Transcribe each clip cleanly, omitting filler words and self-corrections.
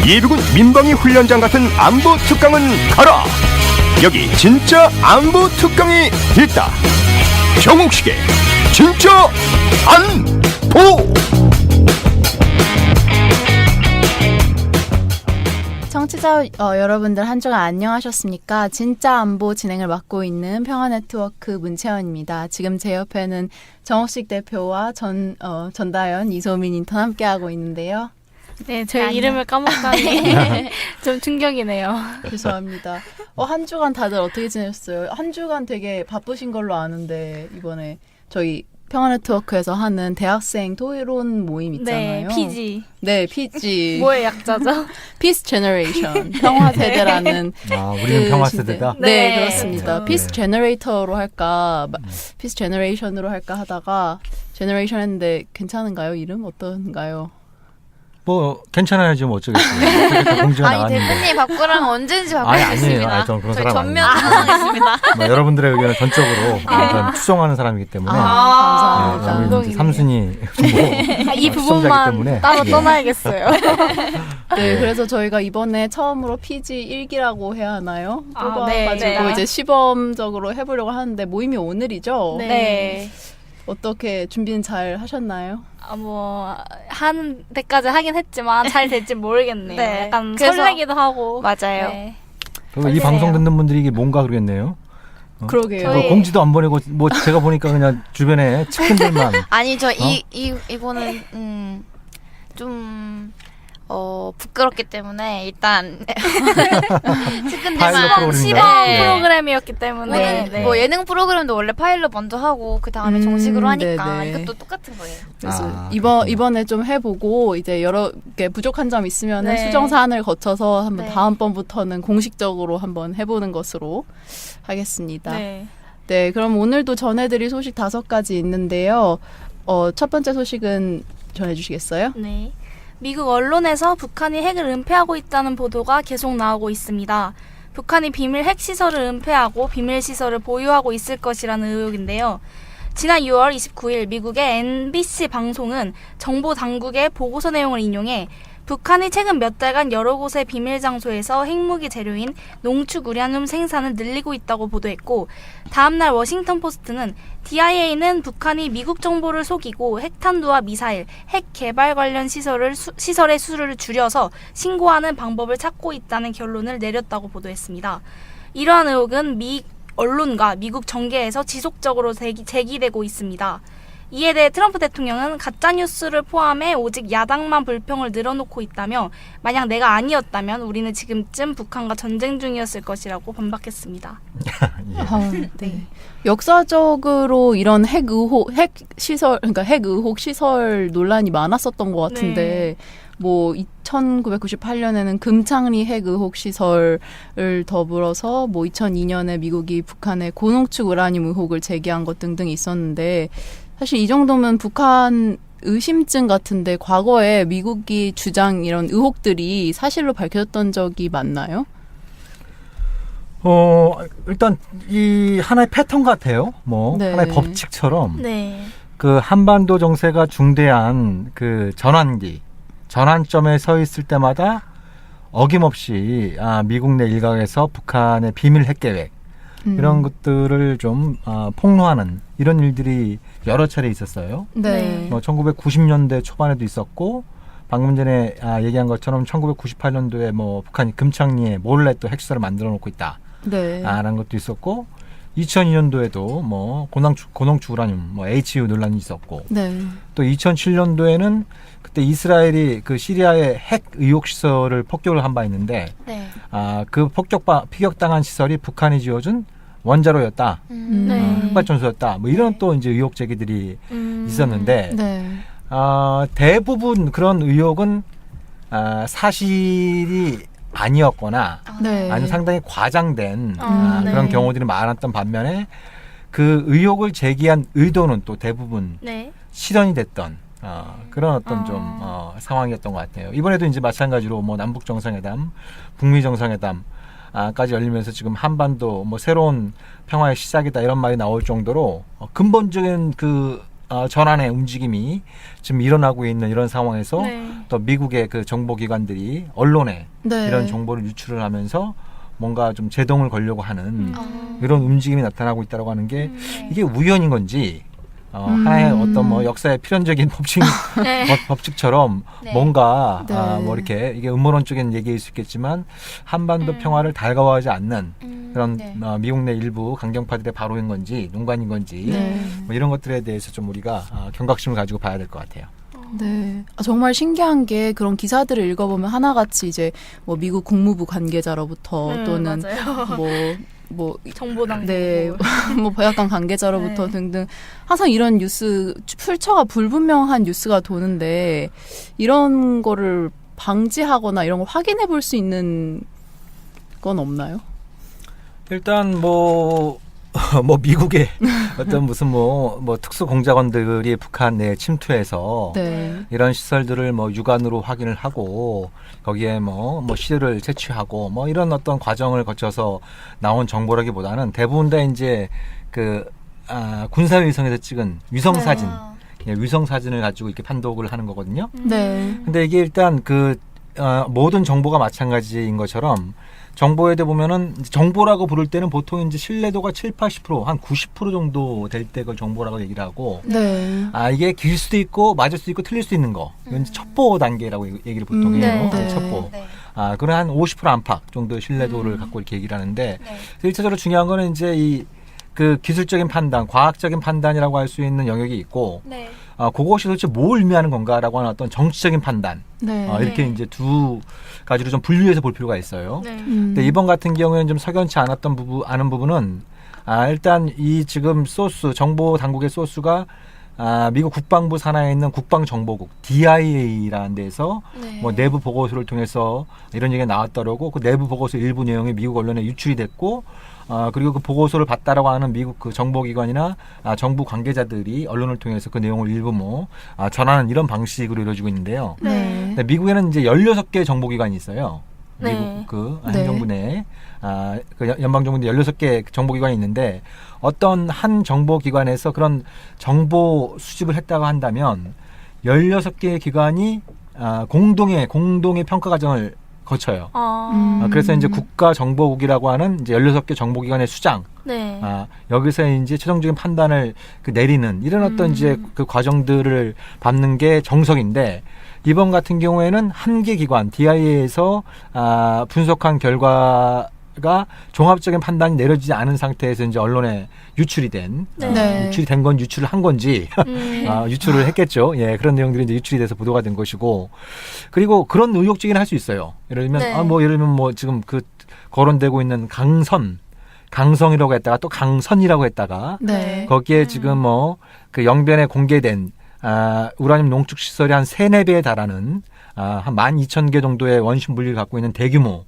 예비군 민방위 훈련장 같은 안보 특강은 가라. 여기 진짜 안보 특강이 있다. 정옥식의 진짜 안보. 청취자 여러분들 한 주간 안녕하셨습니까? 진짜 안보 진행을 맡고 있는 평화네트워크 문채원입니다. 지금 제 옆에는 정옥식 대표와 전다연, 이소민 인턴 함께하고 있는데요. 네, 저희 이름을 까먹다니 좀 충격이네요. 죄송합니다. 한 주간 다들 어떻게 지내셨어요? 한 주간 되게 바쁘신 걸로 아는데 이번에 저희 평화네트워크에서 하는 대학생 토론 모임 있잖아요. 네, PG. 네, PG. 뭐의 약자죠? Peace Generation. 평화 세대라는. 우리는 평화 세대다. 네, 네. 그렇습니다. Peace Generator로 할까, Peace Generation으로 할까 하다가 Generation 했는데 괜찮은가요? 이름 어떤가요? 뭐 괜찮아요. 지금 어쩌겠어요. 공지가 아니 나갔는데. 대표님 바꾸라면 언제든지 바꿀 아니, 수 아니에요. 있습니다. 아니, 저는 그런 저희 사람 전면 아니에요. 찬성하겠습니다. 뭐 여러분들의 의견을 전적으로 저는 추종하는 사람이기 때문에 감사합니다. 우리 이제 삼순이 이 부분만 때문에. 따로 예. 떠나야겠어요. 네, 그래서 저희가 이번에 처음으로 PG 1기라고 해야 하나요? 뽑아가지고 네. 이제 시범적으로 해보려고 하는데 모임이 오늘이죠? 네. 어떻게 준비는 잘 하셨나요? 하는 데까지 하긴 했지만 잘 될지 모르겠네요. 네. 약간 그래서- 설레기도 하고. 맞아요. 네. 그리고 이 방송 듣는 분들이 이게 뭔가 그러겠네요. 그러게요. 저희- 뭐 공지도 안 보내고 뭐 제가 보니까 그냥 주변에 측근들만 아니 저 이거는 좀 부끄럽기 때문에 일단 파일럿 측근들만 프로그램인가요? 시범 프로그램이었기 때문에 뭐 예능 프로그램도 원래 파일럿 먼저 하고 그 다음에 정식으로 하니까 네네. 이것도 똑같은 거예요. 그래서 그렇구나. 이번에 좀 해보고 이제 여러 개 부족한 점 있으면 네. 수정 사안을 거쳐서 한번 네. 다음번부터는 공식적으로 한번 해보는 것으로 하겠습니다. 네. 네, 그럼 오늘도 전해드릴 소식 5가지 있는데요. 첫 번째 소식은 전해주시겠어요? 네. 미국 언론에서 북한이 핵을 은폐하고 있다는 보도가 계속 나오고 있습니다. 북한이 비밀 핵시설을 은폐하고 비밀 시설을 보유하고 있을 것이라는 의혹인데요. 지난 6월 29일 미국의 NBC 방송은 정보 당국의 보고서 내용을 인용해 북한이 최근 몇 달간 여러 곳의 비밀 장소에서 핵무기 재료인 농축 우라늄 생산을 늘리고 있다고 보도했고, 다음날 워싱턴 포스트는 DIA는 북한이 미국 정보를 속이고 핵탄두와 미사일, 핵 개발 관련 시설의 수를 줄여서 신고하는 방법을 찾고 있다는 결론을 내렸다고 보도했습니다. 이러한 의혹은 미 언론과 미국 정계에서 지속적으로 제기되고 있습니다. 이에 대해 트럼프 대통령은 가짜뉴스를 포함해 오직 야당만 불평을 늘어놓고 있다며, 만약 내가 아니었다면 우리는 지금쯤 북한과 전쟁 중이었을 것이라고 반박했습니다. 네. 역사적으로 이런 핵 의혹 시설 논란이 많았었던 것 같은데, 뭐 1998년에는 금창리 핵 의혹 시설을 더불어서 뭐 2002년에 미국이 북한의 고농축 우라늄 의혹을 제기한 것 등등 있었는데, 사실 이 정도면 북한 의심증 같은데 과거에 미국이 주장 이런 의혹들이 사실로 밝혀졌던 적이 많나요? 일단 이 하나의 패턴 같아요. 네. 하나의 법칙처럼 네. 그 한반도 정세가 중대한 그 전환점에 서 있을 때마다 어김없이 미국 내 일각에서 북한의 비밀 핵 계획 이런 것들을 좀 폭로하는 이런 일들이 여러 차례 있었어요. 네. 1990년대 초반에도 있었고, 방금 전에 얘기한 것처럼 1998년도에 북한이 금창리에 몰래 또 핵시설을 만들어 놓고 있다. 네. 라는 것도 있었고, 2002년도에도 고농축 우라늄, HU 논란이 있었고, 네. 또 2007년도에는 그때 이스라엘이 그 시리아의 핵 의혹 시설을 폭격을 한 바 있는데, 네. 그 피격당한 시설이 북한이 지어준 원자로였다. 네. 핵발전소였다. 이런 또 이제 의혹 제기들이 있었는데, 네. 대부분 그런 의혹은 사실이 아니었거나 네. 아니면 상당히 과장된 네. 그런 경우들이 많았던 반면에 그 의혹을 제기한 의도는 또 대부분 네. 실현이 됐던 그런 어떤 좀 상황이었던 것 같아요. 이번에도 이제 마찬가지로 남북 정상회담, 북미 정상회담 까지 열리면서 지금 한반도 새로운 평화의 시작이다 이런 말이 나올 정도로 근본적인 그 전환의 움직임이 지금 일어나고 있는 이런 상황에서 네. 또 미국의 그 정보기관들이 언론에 네. 이런 정보를 유출을 하면서 뭔가 좀 제동을 걸려고 하는 아. 이런 움직임이 나타나고 있다고 하는 게 네. 이게 우연인 건지 하나의 어떤 뭐 역사의 필연적인 네. 법칙처럼 네. 뭔가 네. 뭐 이렇게 이게 음모론적인 얘기일 수 있겠지만 한반도 평화를 달가워하지 않는 그런 네. 미국 내 일부 강경파들의 발언인 건지 농간인 건지 네. 뭐 이런 것들에 대해서 좀 우리가 경각심을 가지고 봐야 될 것 같아요. 네. 정말 신기한 게 그런 기사들을 읽어보면 하나같이 이제 뭐 미국 국무부 관계자로부터 또는 맞아요. 뭐 정보당. 네, 뭐 백악관 관계자로부터 네. 등등 항상 이런 뉴스 출처가 불분명한 뉴스가 도는데 이런 거를 방지하거나 이런 걸 확인해 볼 수 있는 건 없나요? 일단 뭐 미국의 어떤 무슨 뭐 특수 공작원들이 북한 내에 침투해서 네. 이런 시설들을 뭐 육안으로 확인을 하고 거기에 뭐 시료를 채취하고 뭐 이런 어떤 과정을 거쳐서 나온 정보라기보다는 대부분 다 이제 군사 위성에서 찍은 위성 사진, 위성 사진을 가지고 이렇게 판독을 하는 거거든요. 네. 근데 이게 일단 모든 정보가 마찬가지인 것처럼 정보에도 보면은 정보라고 부를 때는 보통 이제 신뢰도가 7-80%, 한 90% 정도 될 때 그 정보라고 얘기를 하고 네. 이게 길 수도 있고 맞을 수도 있고 틀릴 수도 있는 거. 이건 이제 첩보 단계라고 얘기를 보통 해요. 네. 첩보. 네. 그런 한 50% 안팎 정도의 신뢰도를 갖고 이렇게 얘기를 하는데 네. 1차적으로 중요한 거는 이제 그 기술적인 판단, 과학적인 판단이라고 할 수 있는 영역이 있고 네. 그것이 도대체 뭘 의미하는 건가라고 하는 어떤 정치적인 판단. 네. 이렇게 이제 두 가지로 좀 분류해서 볼 필요가 있어요. 네. 근데 이번 같은 경우에는 좀 석연치 않았던 아는 부분은 일단 이 지금 소스 정보 당국의 소스가 미국 국방부 산하에 있는 국방정보국 DIA라는 데서 네. 뭐 내부 보고서를 통해서 이런 얘기가 나왔다라고 그 내부 보고서 일부 내용이 미국 언론에 유출이 됐고 그리고 그 보고서를 봤다라고 하는 미국 그 정보기관이나 정부 관계자들이 언론을 통해서 그 내용을 일부 전하는 이런 방식으로 이루어지고 있는데요. 네. 근데 미국에는 이제 16개 정보기관이 있어요. 네. 미국 그 네. 행정부 내에 그 연방정부 내 16개 정보기관이 있는데 어떤 한 정보기관에서 그런 정보 수집을 했다고 한다면 16개의 기관이 공동의 평가 과정을 거쳐요. 그래서 이제 국가정보국이라고 하는 이제 16개 정보기관의 수장, 네. 여기서 이제 최종적인 판단을 내리는 이런 어떤 이제 그 과정들을 밟는 게 정석인데 이번 같은 경우에는 한 개 기관 DIA에서 분석한 결과가 종합적인 판단이 내려지지 않은 상태에서 이제 언론에 유출이 된 네. 유출이 된 건 유출을 한 건지 유출을 했겠죠. 예, 그런 내용들이 이제 유출이 돼서 보도가 된 것이고 그리고 그런 의혹 제기는 할 수 있어요. 예를 들면 네. 예를 들면 지금 그 거론되고 있는 강성이라고 했다가 또 강선이라고 했다가 네. 거기에 지금 그 영변에 공개된 우라늄 농축 시설이 한 3-4배에 달하는 한 12,000개 정도의 원심 분리를 갖고 있는 대규모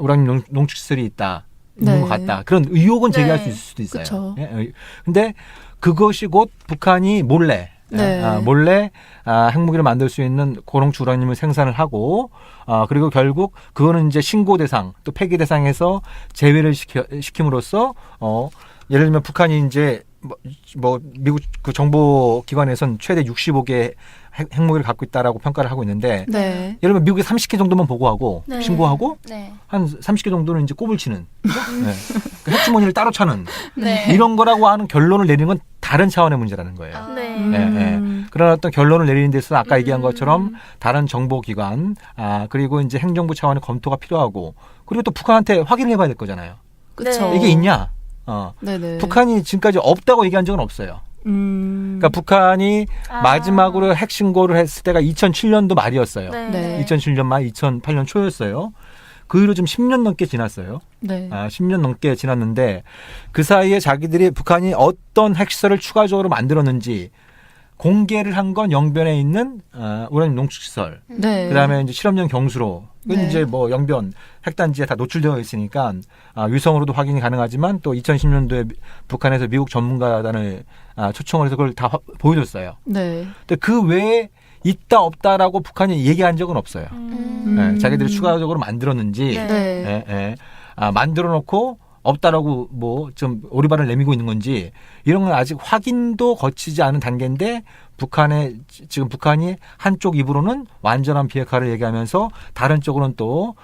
우라늄 농축 시설이 있는 네. 것 같다. 그런 의혹은 제기할 네. 수 있을 수도 있어요. 그쵸. 예, 근데 그것이 곧 북한이 몰래 핵무기를 만들 수 있는 고농축 우라늄을 생산을 하고 그리고 결국 그거는 이제 신고 대상 또 폐기 대상에서 제외를 시킴으로써 예를 들면 북한이 이제 미국 그 정보 기관에선 최대 65개 핵무기를 갖고 있다라고 평가를 하고 있는데 네. 예를 들면 미국에 30개 정도만 보고하고 네. 신고하고 네. 한 30개 정도는 이제 꼽을 치는 네. 그 핵주머니를 따로 차는 네. 이런 거라고 하는 결론을 내리는 건 다른 차원의 문제라는 거예요. 네. 그런 어떤 결론을 내리는 데서 아까 얘기한 것처럼 다른 정보기관 그리고 이제 행정부 차원의 검토가 필요하고 그리고 또 북한한테 확인을 해봐야 될 거잖아요. 그쵸. 이게 있냐? 네네. 북한이 지금까지 없다고 얘기한 적은 없어요. 그러니까 북한이 마지막으로 핵 신고를 했을 때가 2007년도 말이었어요. 네. 2007년 말, 2008년 초였어요. 그 이후로 좀 10년 넘게 지났어요. 네. 10년 넘게 지났는데 그 사이에 자기들이 북한이 어떤 핵시설을 추가적으로 만들었는지 공개를 한 건 영변에 있는 우라늄 농축시설. 네. 그다음에 이제 실험용 경수로. 그건 네. 이제 영변 핵단지에 다 노출되어 있으니까 위성으로도 확인이 가능하지만 또 2010년도에 북한에서 미국 전문가단을 초청을 해서 그걸 다 보여줬어요. 네. 근데 그 외에 있다 없다라고 북한이 얘기한 적은 없어요. 자기들이 추가적으로 만들었는지 네. 만들어 놓고 없다라고 뭐 좀 오리발을 내밀고 있는 건지 이런 건 아직 확인도 거치지 않은 단계인데 지금 북한이 한쪽 입으로는 완전한 비핵화를 얘기하면서 다른 쪽으로는 또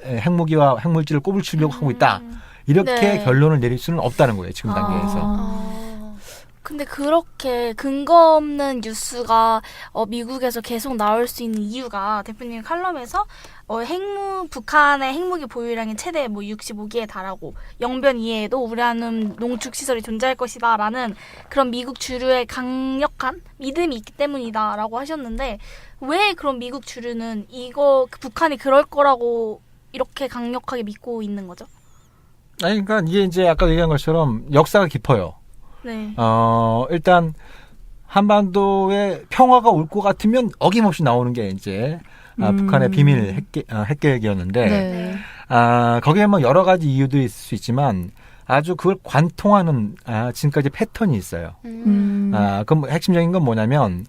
핵무기와 핵물질을 꼬불치려고 하고 있다. 이렇게 네. 결론을 내릴 수는 없다는 거예요. 지금 단계에서. 근데 그렇게 근거 없는 뉴스가 미국에서 계속 나올 수 있는 이유가 대표님 칼럼에서 북한의 핵무기 보유량이 최대 65기에 달하고 영변 이외에도 우라늄 농축 시설이 존재할 것이다라는 그런 미국 주류의 강력한 믿음이 있기 때문이다라고 하셨는데 왜 그런 미국 주류는 북한이 그럴 거라고 이렇게 강력하게 믿고 있는 거죠? 아니, 그러니까 이게 이제 아까 얘기한 것처럼 역사가 깊어요. 네. 일단 한반도에 평화가 올 것 같으면 어김없이 나오는 게 이제 북한의 비밀 핵계획이었는데 네. 거기에 뭐 여러 가지 이유들이 있을 수 있지만 아주 그걸 관통하는 지금까지 패턴이 있어요. 그럼 핵심적인 건 뭐냐면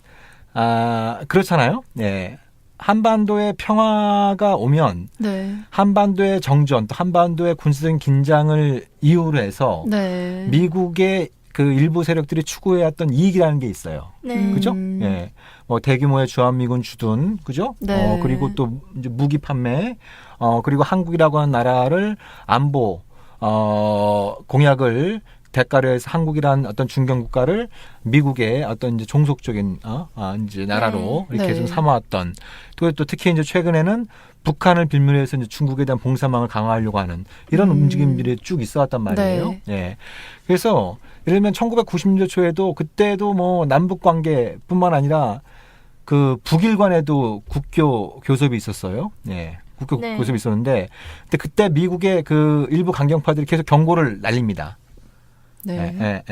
그렇잖아요. 네. 한반도에 평화가 오면 네. 한반도의 정전 또 한반도의 군사적인 긴장을 이유로 해서 네. 미국의 그 일부 세력들이 추구해왔던 이익이라는 게 있어요. 네. 그죠? 예. 뭐 대규모의 주한미군 주둔, 그죠? 네. 그리고 또 이제 무기 판매, 그리고 한국이라고 하는 나라를 안보, 공약을 대가로 해서 한국이라는 어떤 중견 국가를 미국의 어떤 이제 종속적인 이제 나라로 네. 이렇게 네. 좀 삼아왔던 또 특히 이제 최근에는 북한을 빌미로 해서 이제 중국에 대한 봉사망을 강화하려고 하는 이런 움직임들이 쭉 있어왔단 말이에요. 네. 예. 그래서 예를 들면 1990년대 초에도 그때도 뭐 남북 관계뿐만 아니라 그 북일 간에도 국교 교섭이 있었어요. 예. 국교 네. 교섭이 있었는데 그때 미국의 그 일부 강경파들이 계속 경고를 날립니다. 네.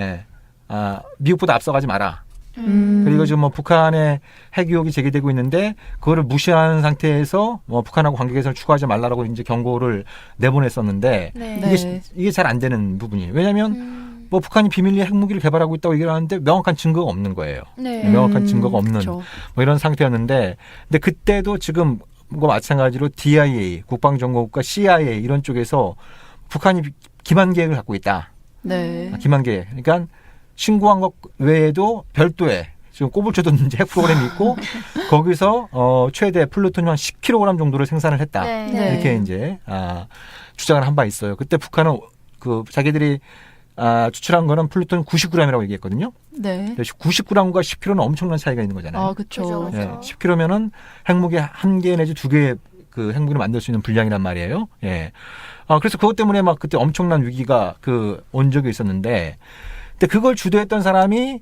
미국보다 앞서가지 마라. 음. 그리고 지금 뭐 북한의 핵 의혹이 제기되고 있는데 그거를 무시하는 상태에서 뭐 북한하고 관계 개선을 추구하지 말라라고 이제 경고를 내보냈었는데 네. 이게 잘 안 되는 부분이에요. 왜냐하면 뭐 북한이 비밀리에 핵무기를 개발하고 있다고 얘기를 하는데 명확한 증거가 없는 거예요. 네. 명확한 증거가 없는 그렇죠. 뭐 이런 상태였는데 근데 그때도 지금 뭐 마찬가지로 DIA 국방정보국과 CIA 이런 쪽에서 북한이 기만 계획을 갖고 있다. 네. 기만 계획. 그러니까 신고한 것 외에도 별도의 지금 꼬불쳐둔 핵 프로그램이 있고 거기서 최대 플루토늄 한 10kg 정도를 생산을 했다. 네. 네. 이렇게 이제 주장을 한 바 있어요. 그때 북한은 그 자기들이 추출한 거는 플루토늄 90g이라고 얘기했거든요. 네. 90g과 10kg는 엄청난 차이가 있는 거잖아요. 그렇죠. 그죠. 예, 10kg면은 핵무기 1개 내지 2개의 그 핵무기를 만들 수 있는 분량이란 말이에요. 예. 그래서 그것 때문에 막 그때 엄청난 위기가 온 적이 있었는데, 근데 그걸 주도했던 사람이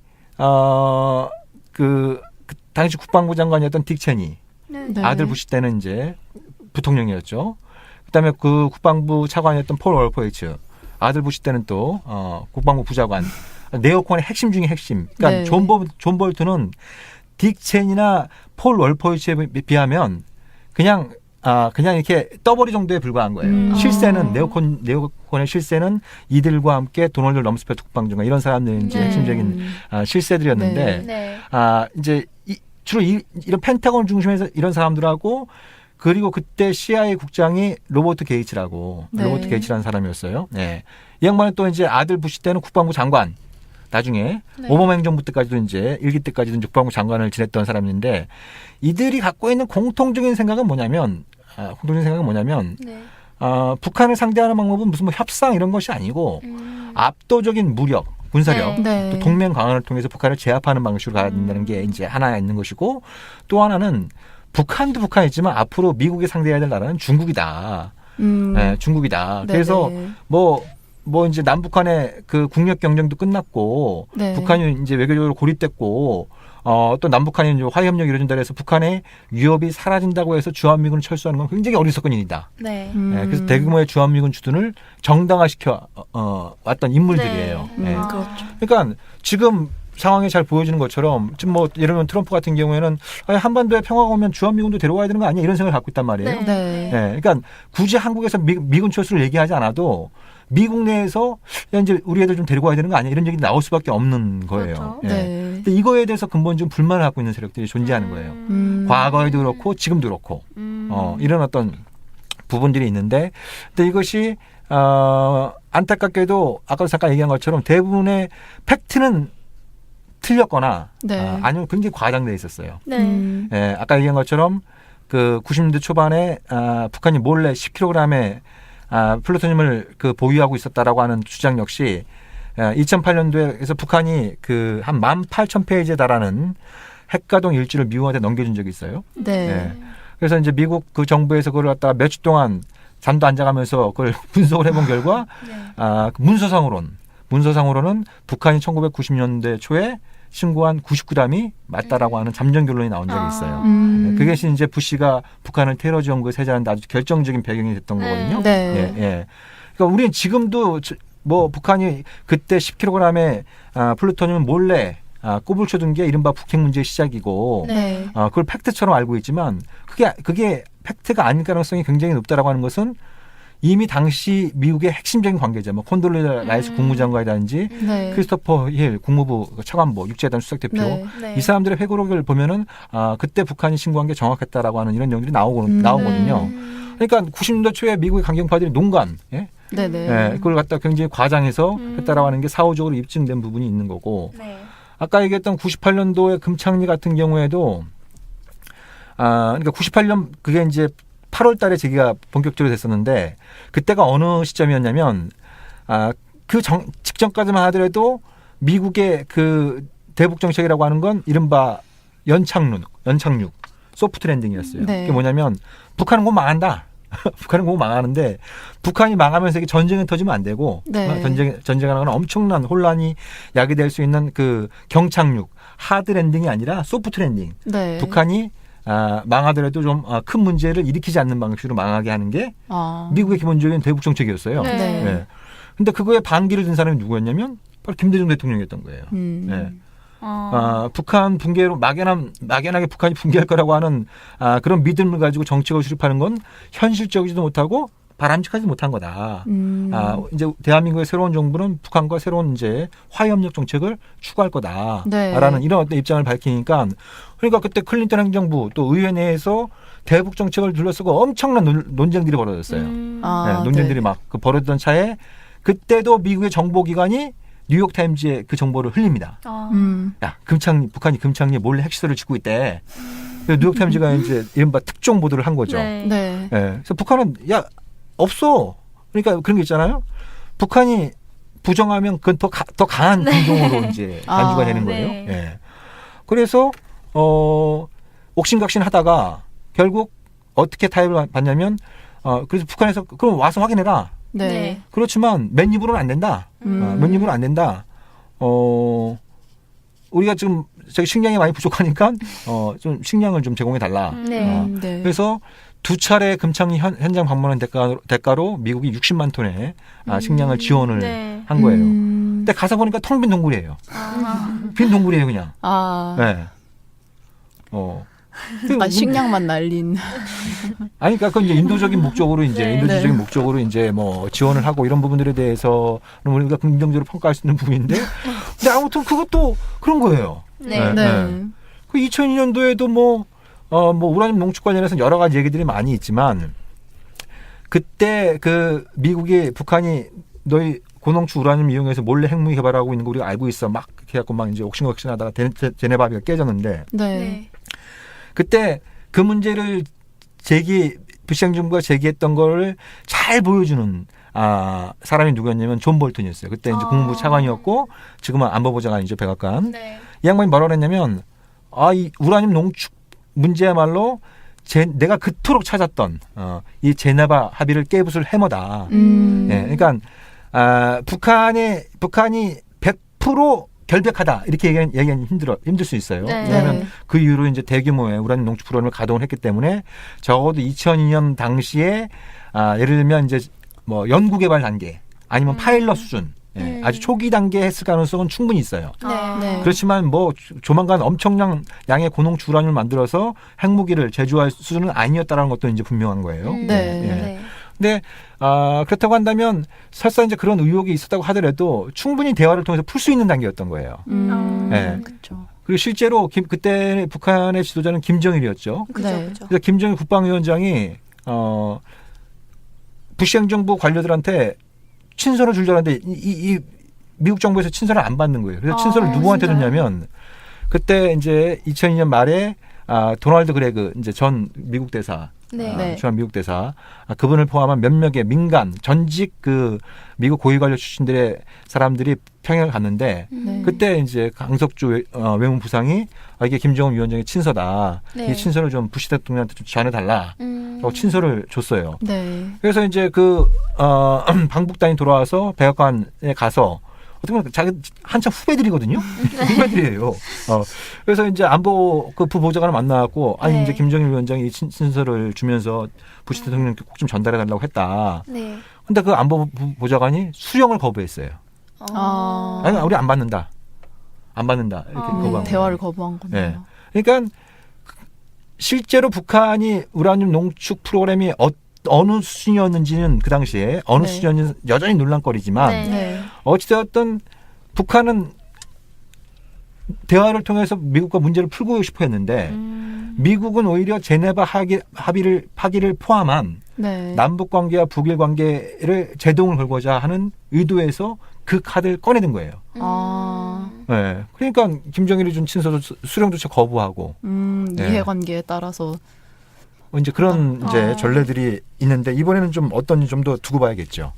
그 당시 국방부 장관이었던 딕 체니 네. 네. 아들 부시 때는 이제 부통령이었죠. 그다음에 그 국방부 차관이었던 폴 월포이츠 아들 부시 때는 또 국방부 부장관 네오콘의 핵심 중에 핵심. 그러니까 네. 존 볼튼은 딕 체니나 폴 월포이츠에 비하면 그냥 이렇게 떠버리 정도에 불과한 거예요. 실세는 네오콘의 실세는 이들과 함께 도널드 럼스펠트 국방장관 이런 사람들이 이제 네. 핵심적인 실세들이었는데 네. 이제 주로 이런 펜타곤 중심에서 이런 사람들하고 그리고 그때 CIA 국장이 로버트 게이츠라고 네. 로버트 게이츠라는 사람이었어요. 네. 이 양반은 또 이제 아들 부시 때는 국방부 장관. 나중에 네. 오바마 행정부 때까지도 이제 1기 때까지도 이제 국방부 장관을 지냈던 사람인데 이들이 갖고 있는 공통적인 생각은 뭐냐면 네. 북한을 상대하는 방법은 무슨 뭐 협상 이런 것이 아니고 압도적인 무력, 군사력, 네. 또 동맹 강화를 통해서 북한을 제압하는 방식으로 가야 된다는 게 이제 하나 있는 것이고 또 하나는 북한도 북한이지만 앞으로 미국이 상대해야 될 나라는 중국이다. 네, 중국이다. 네네. 그래서 뭐 이제 남북한의 그 국력 경쟁도 끝났고 네. 북한이 이제 외교적으로 고립됐고 또 남북한이 이제 화해협력이 이루어진다 해서 북한의 위협이 사라진다고 해서 주한미군을 철수하는 건 굉장히 어리석은 일이다. 네. 네, 그래서 대규모의 주한미군 주둔을 정당화시켜 왔던 인물들이에요. 네. 네. 그렇죠. 그러니까 지금 상황이 잘 보여주는 것처럼 지금 뭐 예를 들면 트럼프 같은 경우에는 한반도에 평화가 오면 주한미군도 데려와야 되는 거 아니야 이런 생각을 갖고 있단 말이에요. 네. 네. 네, 그러니까 굳이 한국에서 미군 철수를 얘기하지 않아도 미국 내에서 야, 이제 우리 애들 좀 데리고 와야 되는 거 아니야 이런 얘기 나올 수밖에 없는 거예요. 그렇죠. 예. 네. 근데 이거에 대해서 근본적인 불만을 갖고 있는 세력들이 존재하는 거예요. 과거에도 그렇고 지금도 그렇고 이런 어떤 부분들이 있는데 근데 이것이 안타깝게도 아까 잠깐 얘기한 것처럼 대부분의 팩트는 틀렸거나 네. 아니면 굉장히 과장돼 있었어요. 네. 예, 아까 얘기한 것처럼 그 90년대 초반에 북한이 몰래 10kg의 플루토늄을 그 보유하고 있었다라고 하는 주장 역시 2008년도에서 북한이 그 한 18,000페이지에 달하는 핵가동 일지를 미국한테 넘겨준 적이 있어요. 네. 예. 그래서 이제 미국 그 정부에서 그걸 갖다가 몇 주 동안 잠도 안 자가면서 그걸 분석을 해본 결과 그 문서상으로는 북한이 1990년대 초에 신고한 99담이 맞다라고 하는 잠정 결론이 나온 적이 있어요. 그것이 이제 부시가 북한을 테러 지원국에 세자는데 아주 결정적인 배경이 됐던 거거든요. 네. 예, 예. 그러니까 우리는 지금도 뭐 북한이 그때 10kg의 플루토늄을 몰래 꼽을 쳐둔 게 이른바 북핵 문제의 시작이고 네. 그걸 팩트처럼 알고 있지만 그게 팩트가 아닐 가능성이 굉장히 높다라고 하는 것은 이미 당시 미국의 핵심적인 관계자, 뭐 콘돌리자 라이스 국무장관이라든지 네. 크리스토퍼 힐 국무부 차관보 육제단 수석대표 네. 네. 이 사람들의 회고록을 보면은 그때 북한이 신고한 게 정확했다라고 하는 이런 내용들이 나오거든요. 그러니까 90년대 초에 미국의 강경파들이 농간, 예? 네네. 예, 그걸 갖다 굉장히 과장해서 했다라고 하는 게 사후적으로 입증된 부분이 있는 거고. 네. 아까 얘기했던 98년도의 금창리 같은 경우에도 그러니까 98년 그게 이제 8월 달에 제기가 본격적으로 됐었는데 그때가 어느 시점이었냐면 그 직전까지만 하더라도 미국의 그 대북 정책이라고 하는 건 이른바 연착륙 소프트 랜딩이었어요. 네. 그게 뭐냐면 북한은 곧 망한다. 북한은 곧 망하는데 북한이 망하면서 이게 전쟁이 터지면 안 되고 네. 전쟁하는 건 엄청난 혼란이 야기될 수 있는 그 경착륙 하드 랜딩이 아니라 소프트 랜딩. 네. 북한이 망하더라도 좀 큰 문제를 일으키지 않는 방식으로 망하게 하는 게 미국의 기본적인 대북 정책이었어요. 네. 네. 근데 그거에 반기를 든 사람이 누구였냐면 바로 김대중 대통령이었던 거예요. 네. 북한 붕괴로 막연하게 북한이 붕괴할 거라고 하는 그런 믿음을 가지고 정책을 수립하는 건 현실적이지도 못하고 바람직하지 못한 거다. 이제 대한민국의 새로운 정부는 북한과 새로운 이제 화해협력 정책을 추구할 거다라는 네. 이런 어떤 입장을 밝히니까 그러니까 그때 클린턴 행정부 또 의회 내에서 대북 정책을 둘러싸고 엄청난 논쟁들이 벌어졌어요. 네, 논쟁들이 막 그 벌어지던 차에 그때도 미국의 정보기관이 뉴욕타임즈에 그 정보를 흘립니다. 야, 북한이 금창리에 몰래 핵시설을 짓고 있대. 그래서 뉴욕타임즈가 이제 이른바 특종 보도를 한 거죠. 네. 네. 그래서 북한은 없어. 그러니까 그런 게 있잖아요. 북한이 부정하면 그건 더 강한 행동으로 이제 간주가 되는 거예요. 네. 예. 그래서 옥신각신 하다가 결국 어떻게 타협을 받냐면 그래서 북한에서 그럼 와서 확인해라. 네. 그렇지만 맨입으로는 안 된다. 맨입으로 안 된다. 우리가 지금 저기 식량이 많이 부족하니까 좀 식량을 좀 제공해 달라. 네. 네. 그래서 두 차례 금창리 현장 방문한 대가로 미국이 60만 톤의 식량을 지원을 네. 한 거예요. 근데 가서 보니까 텅 빈 동굴이에요. 빈 동굴이에요, 그냥. 네. 식량만 날린. 아니, 그러니까 그건 이제 인도적인 목적으로 이제 네. 인도주의적인 목적으로 이제 뭐 지원을 하고 이런 부분들에 대해서는 우리가 긍정적으로 평가할 수 있는 부분인데, 근데 아무튼 그것도 그런 거예요. 네. 네. 그 2002년도에도 뭐 우라늄 농축 관련해서 여러 가지 얘기들이 많이 있지만 그때 그 미국이 북한이 너희 고농축 우라늄 이용해서 몰래 핵무기 개발하고 있는 거 우리가 알고 있어 막 이렇게 해갖고 막 이제 옥신각신하다가 제네바 합의가 깨졌는데 네. 그때 그 문제를 부시 행정부가 제기했던 거를 잘 보여주는 사람이 누구였냐면 존 볼튼이었어요. 그때 이제 국무부 차관이었고 지금은 안보보좌관이죠, 백악관. 네. 이 양반이 뭐라고 했냐면 이 우라늄 농축 문제야말로 내가 그토록 찾았던 이 제네바 합의를 깨부술 해머다. 예, 그러니까 북한이 100% 결백하다 이렇게 얘기하기 힘들 수 있어요. 네. 왜냐하면 네. 그 이후로 이제 대규모의 우라늄 농축 프로그램을 가동을 했기 때문에 적어도 2002년 당시에 예를 들면 이제 뭐 연구 개발 단계 아니면 파일럿 수준 아주 초기 단계에 했을 가능성은 충분히 있어요. 네. 그렇지만 뭐 조만간 엄청난 양의 고농축 우라늄을 만들어서 핵무기를 제조할 수준은 아니었다라는 것도 이제 분명한 거예요. 네. 네. 근데 그렇다고 한다면 설사 이제 그런 의혹이 있었다고 하더라도 충분히 대화를 통해서 풀 수 있는 단계였던 거예요. 네. 그렇죠. 그리고 실제로 그때 북한의 지도자는 김정일이었죠. 네. 그죠. 그래서 김정일 국방위원장이 부시 행정부 관료들한테 친서를 줄 줄 알았는데 이 미국 정부에서 친서를 안 받는 거예요. 그래서 친서를 누구한테 진짜요? 줬냐면 그때 이제 2002년 말에 도널드 그레그 이제 전 미국 대사, 네. 네. 주한 미국 대사, 그분을 포함한 몇 명의 민간 전직 그 미국 고위 관료 출신들의 사람들이 평양을 갔는데 네. 그때 이제 강석주 외무부상이 이게 김정은 위원장의 친서다. 네. 이 친서를 좀 부시 대통령한테 좀 전해달라. 라고 친서를 줬어요. 네. 그래서 이제 방북단이 돌아와서 백악관에 가서 어떻게 보면 자기 한참 후배들이거든요. 후배들이에요. 그래서 이제 안보 그 부보좌관을 만나갖고 아니 네. 이제 김정일 위원장이 이 친서를 주면서 부시 대통령께 꼭 좀 전달해달라고 했다. 네. 근데 그 안보 보좌관이 수령을 거부했어요. 아니 우리 안 받는다. 안 받는다. 이렇게 네, 거부한 거예요. 대화를 거부한 거네요. 네. 그러니까 실제로 북한이 우라늄 농축 프로그램이 어느 수준이었는지는 그 당시에 어느 네. 수준이었는지 여전히 논란거리지만 네. 네. 어찌되었든 북한은 대화를 통해서 미국과 문제를 풀고 싶어 했는데 미국은 오히려 제네바 합의를 파기를 포함한 네. 남북 관계와 북일 관계를 제동을 걸고자 하는 의도에서 그 카드를 꺼내든 거예요. 아. 네. 그러니까 김정일이 준 친서도 수령조차 거부하고 네. 이해관계에 따라서 이제 그런 이제 전례들이 있는데 이번에는 좀 어떤지 좀 더 두고 봐야겠죠.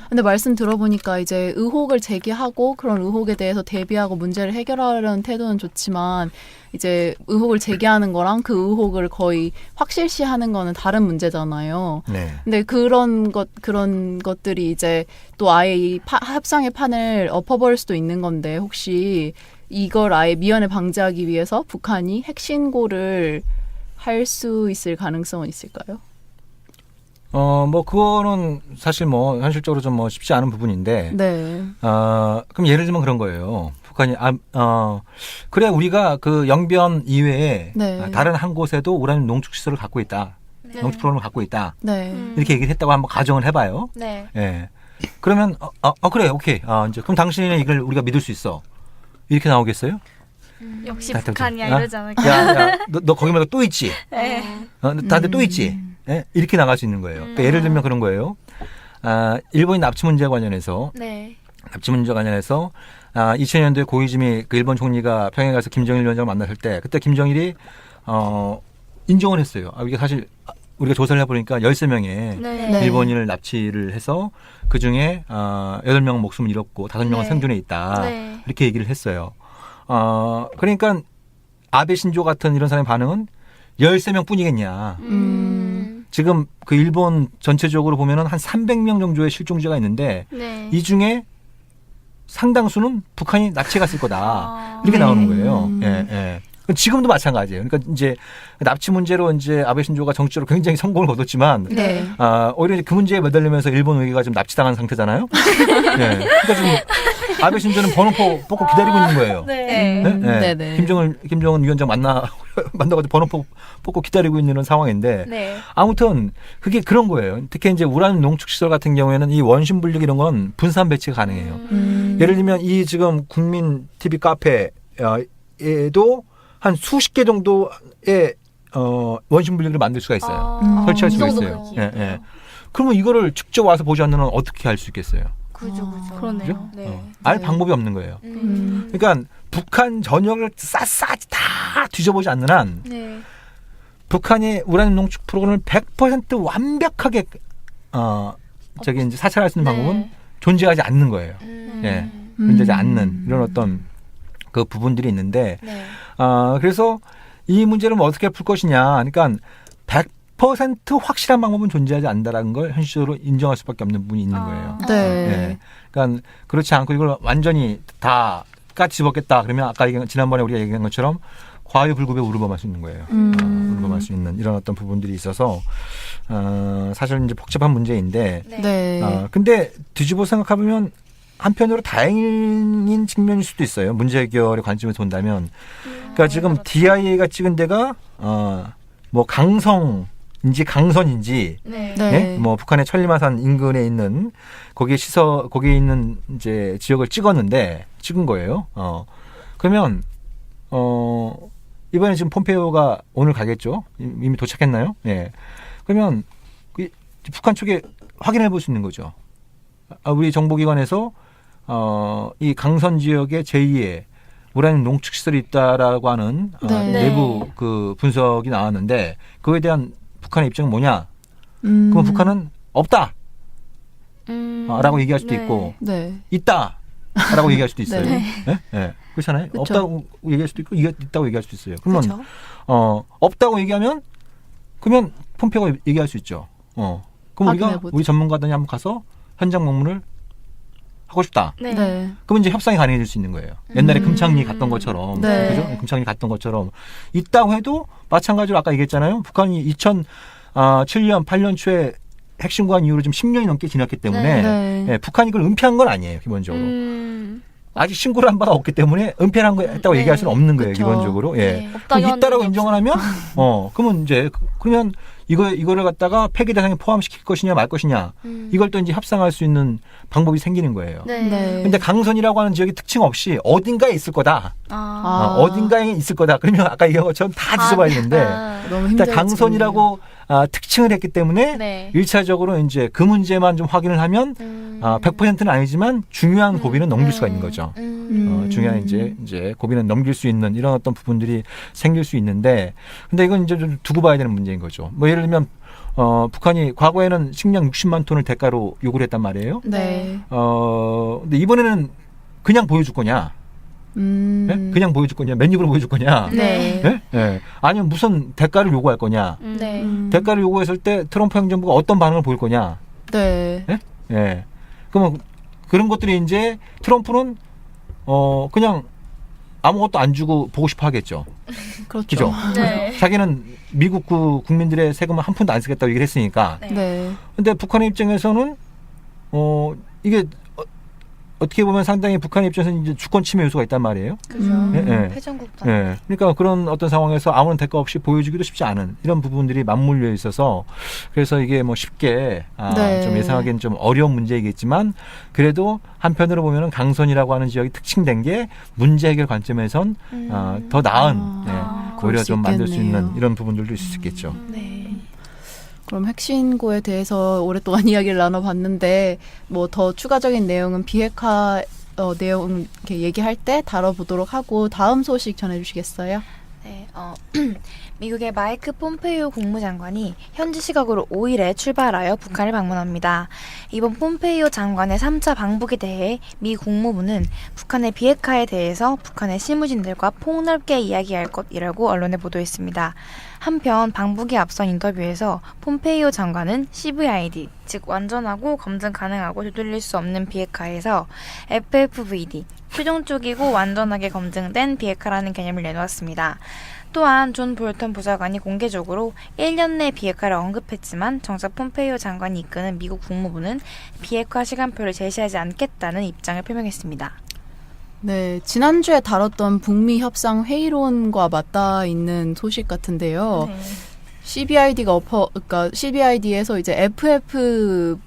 근데 말씀 들어보니까 이제 의혹을 제기하고 그런 의혹에 대해서 대비하고 문제를 해결하려는 태도는 좋지만 이제 의혹을 제기하는 거랑 그 의혹을 거의 확실시하는 거는 다른 문제잖아요. 네. 근데 그런 것들이 이제 또 아예 이 협상의 판을 엎어버릴 수도 있는 건데 혹시 이걸 아예 미연에 방지하기 위해서 북한이 핵신고를 할 수 있을 가능성은 있을까요? 뭐 그거는 사실 뭐 현실적으로 좀 뭐 쉽지 않은 부분인데 네. 그럼 예를 들면 그런 거예요. 북한이 그래 우리가 그 영변 이외에 네. 다른 한 곳에도 우라늄 농축 시설을 갖고 있다. 네. 농축 프로그램을 갖고 있다. 네. 이렇게 얘기를 했다고 한번 가정을 해봐요. 네. 예. 그러면 그래 오케이. 이제 그럼 당신은 이걸 우리가 믿을 수 있어. 이렇게 나오겠어요? 역시 다 북한이야 다- 이러지 않을까? 야, 너 거기 말고 또 있지? 네. 나한테 또 있지? 예? 이렇게 나갈 수 있는 거예요. 그러니까 예를 들면 그런 거예요. 일본인 납치 문제와 관련해서 네. 2000년도에 고이즈미 그 일본 총리가 평양에 가서 김정일 위원장을 만났을 때 그때 김정일이 인정을 했어요. 이게 사실 우리가 조사를 해보니까 13명의 네. 일본인을 납치를 해서 그중에 8명 목숨을 잃었고 5명은 네. 생존해 있다. 네. 이렇게 얘기를 했어요. 그러니까 아베 신조 같은 이런 사람의 반응은 13명 뿐이겠냐. 지금 그 일본 전체적으로 보면은 한 300명 정도의 실종자가 있는데 네. 이 중에 상당수는 북한이 납치해 갔을 거다. 이렇게 나오는 거예요. 예, 예. 지금도 마찬가지예요. 그러니까 이제 납치 문제로 이제 아베 신조가 정치적으로 굉장히 성공을 거뒀지만 네. 오히려 이제 그 문제에 매달리면서 일본 의회가 지금 납치당한 상태잖아요. 네. 그러니까 지금 아베 신조는 번호표 뽑고 기다리고 있는 거예요. 네. 네? 네. 네네. 김정은 위원장 만나가지고 번호표 뽑고 기다리고 있는 이런 상황인데 네. 아무튼 그게 그런 거예요. 특히 이제 우라늄 농축 시설 같은 경우에는 이 원심 분lik 이런 건 분산 배치가 가능해요. 예를 들면 이 지금 국민 TV 카페에도 한 수십 개 정도의 원심 분lik을 만들 수가 있어요. 설치할 수가 그 있어요. 정도까지. 예, 예. 그러면 이거를 직접 와서 보지 않는 한 어떻게 할 수 있겠어요? 그죠. 그러네요. 네. 알 네. 방법이 없는 거예요. 그러니까 북한 전역을 샅샅이 다 뒤져보지 않는 한 네. 북한이 우라늄 농축 프로그램을 100% 완벽하게 이제 사찰할 수 있는 방법은 존재하지 않는 거예요. 예, 존재하지 않는 이런 어떤 그 부분들이 있는데 네. 그래서 이 문제를 뭐 어떻게 풀 것이냐. 그러니까 100% 확실한 방법은 존재하지 않는다라는 걸 현실적으로 인정할 수밖에 없는 부분이 있는 거예요. 네. 예. 그러니까 그렇지 않고 이걸 완전히 다 까집었겠다. 그러면 아까 지난번에 우리가 얘기한 것처럼 과유불급에 우르범할 수 있는 거예요. 우르범할 수 있는 이런 어떤 부분들이 있어서 사실 이제 복잡한 문제인데 네. 근데 뒤집어 생각해보면 한편으로 다행인 측면일 수도 있어요. 문제 해결의 관점에서 본다면. 그러니까 지금 DIA가 찍은 데가 뭐 강성인지 강선인지 네. 네. 네? 뭐 북한의 천리마산 인근에 있는 거기에 있는 이제 지역을 찍은 거예요. 그러면 이번에 지금 폼페이오가 오늘 가겠죠. 이미 도착했나요? 예. 그러면 북한 쪽에 확인해 볼 수 있는 거죠. 우리 정보기관에서 이 강선 지역에 제2의 우라늄 농축 시설이 있다라고 하는 네. 내부 그 분석이 나왔는데 그거에 대한 북한의 입장은 뭐냐? 음. 그럼 북한은 없다. 라고 얘기할 수도 네. 있고 네. 있다. 라고 얘기할 수도 있어요. 네. 네? 그렇잖아요. 그쵸. 없다고 얘기할 수도 있고 있다고 얘기할 수도 있어요. 그러면 그렇죠. 없다고 얘기하면 그러면 폼페오가 얘기할 수 있죠. 그럼 우리가 확인해보죠. 우리 전문가들이 한번 가서 현장 방문을 하고 싶다. 네. 네. 그러면 이제 협상이 가능해질 수 있는 거예요. 옛날에 금창리 갔던 것처럼, 네. 그죠? 금창리 갔던 것처럼 있다고 해도 마찬가지로 아까 얘기했잖아요. 북한이 2007년, 8년 초에 핵심 구한 이후로 지금 10년이 넘게 지났기 때문에 네. 예, 북한이 이걸 은폐한 건 아니에요. 기본적으로 아직 신고를 한 바가 없기 때문에 은폐를 한 거 했다고 얘기할 수는 없는 거예요. 그쵸. 기본적으로. 예. 네. 없다고 그럼 있다라고 하는 게 인정을 하면 그러면 이제 그러면 이거를 갖다가 폐기 대상에 포함시킬 것이냐 말 것이냐 이걸 또 이제 협상할 수 있는 방법이 생기는 거예요. 네. 네. 근데 강선이라고 하는 지역이 특징 없이 어딘가에 있을 거다. 아. 어딘가에 있을 거다. 그러면 아까 얘기한 것처럼 다 뒤져봐야 되는데 너무 일단 힘들죠. 강선이라고 특징을 했기 때문에 네. 1차적으로 이제 그 문제만 좀 확인을 하면 100%는 아니지만 중요한 고비는 넘길 수가 있는 거죠. 중요한 이제 고비는 넘길 수 있는 이런 어떤 부분들이 생길 수 있는데 근데 이건 이제 좀 두고 봐야 되는 문제인 거죠. 뭐 예를 들면 북한이 과거에는 식량 60만 톤을 대가로 요구를 했단 말이에요. 네. 근데 이번에는 그냥 보여줄 거냐? 예? 그냥 보여줄 거냐? 맨입으로 보여줄 거냐? 네. 예? 예. 아니면 무슨 대가를 요구할 거냐? 네. 대가를 요구했을 때 트럼프 행정부가 어떤 반응을 보일 거냐? 네. 예? 예. 그러면 그런 것들이 이제 트럼프는 그냥 아무것도 안 주고 보고 싶어 하겠죠. 그렇죠. 그죠? 네. 자기는 미국 국민들의 세금을 한 푼도 안 쓰겠다고 얘기를 했으니까. 네. 네. 근데 북한의 입장에서는 이게 어떻게 보면 상당히 북한의 입장에서는 이제 주권 침해 요소가 있단 말이에요. 그죠. 예, 예. 패전국도. 예. 그러니까 그런 어떤 상황에서 아무런 대가 없이 보여주기도 쉽지 않은 이런 부분들이 맞물려 있어서 그래서 이게 뭐 쉽게 네. 좀 예상하기는 좀 어려운 문제이겠지만 그래도 한편으로 보면은 강선이라고 하는 지역이 특징된 게 문제 해결 관점에선 더 나은 그럴 오히려 수 좀 만들 수 있는 있겠네요. 이런 부분들도 있을 수 있겠죠. 네. 그럼 핵신고에 대해서 오랫동안 이야기를 나눠봤는데 뭐 더 추가적인 내용은 비핵화 내용 이렇게 얘기할 때 다뤄보도록 하고 다음 소식 전해주시겠어요? 네, 미국의 마이크 폼페이오 국무장관이 현지 시각으로 5일에 출발하여 북한을 방문합니다. 이번 폼페이오 장관의 3차 방북에 대해 미 국무부는 북한의 비핵화에 대해서 북한의 실무진들과 폭넓게 이야기할 것이라고 언론에 보도했습니다. 한편 방북에 앞선 인터뷰에서 폼페이오 장관은 CVID, 즉 완전하고 검증 가능하고 되돌릴 수 없는 비핵화에서 FFVD, 최종적이고 완전하게 검증된 비핵화라는 개념을 내놓았습니다. 또한 존 볼턴 보좌관이 공개적으로 1년 내 비핵화를 언급했지만 정작 폼페이오 장관이 이끄는 미국 국무부는 비핵화 시간표를 제시하지 않겠다는 입장을 표명했습니다. 네, 지난주에 다뤘던 북미 협상 회의론과 맞닿아 있는 소식 같은데요. 네. CBID가 그러니까 CBID에서 이제 FFVD를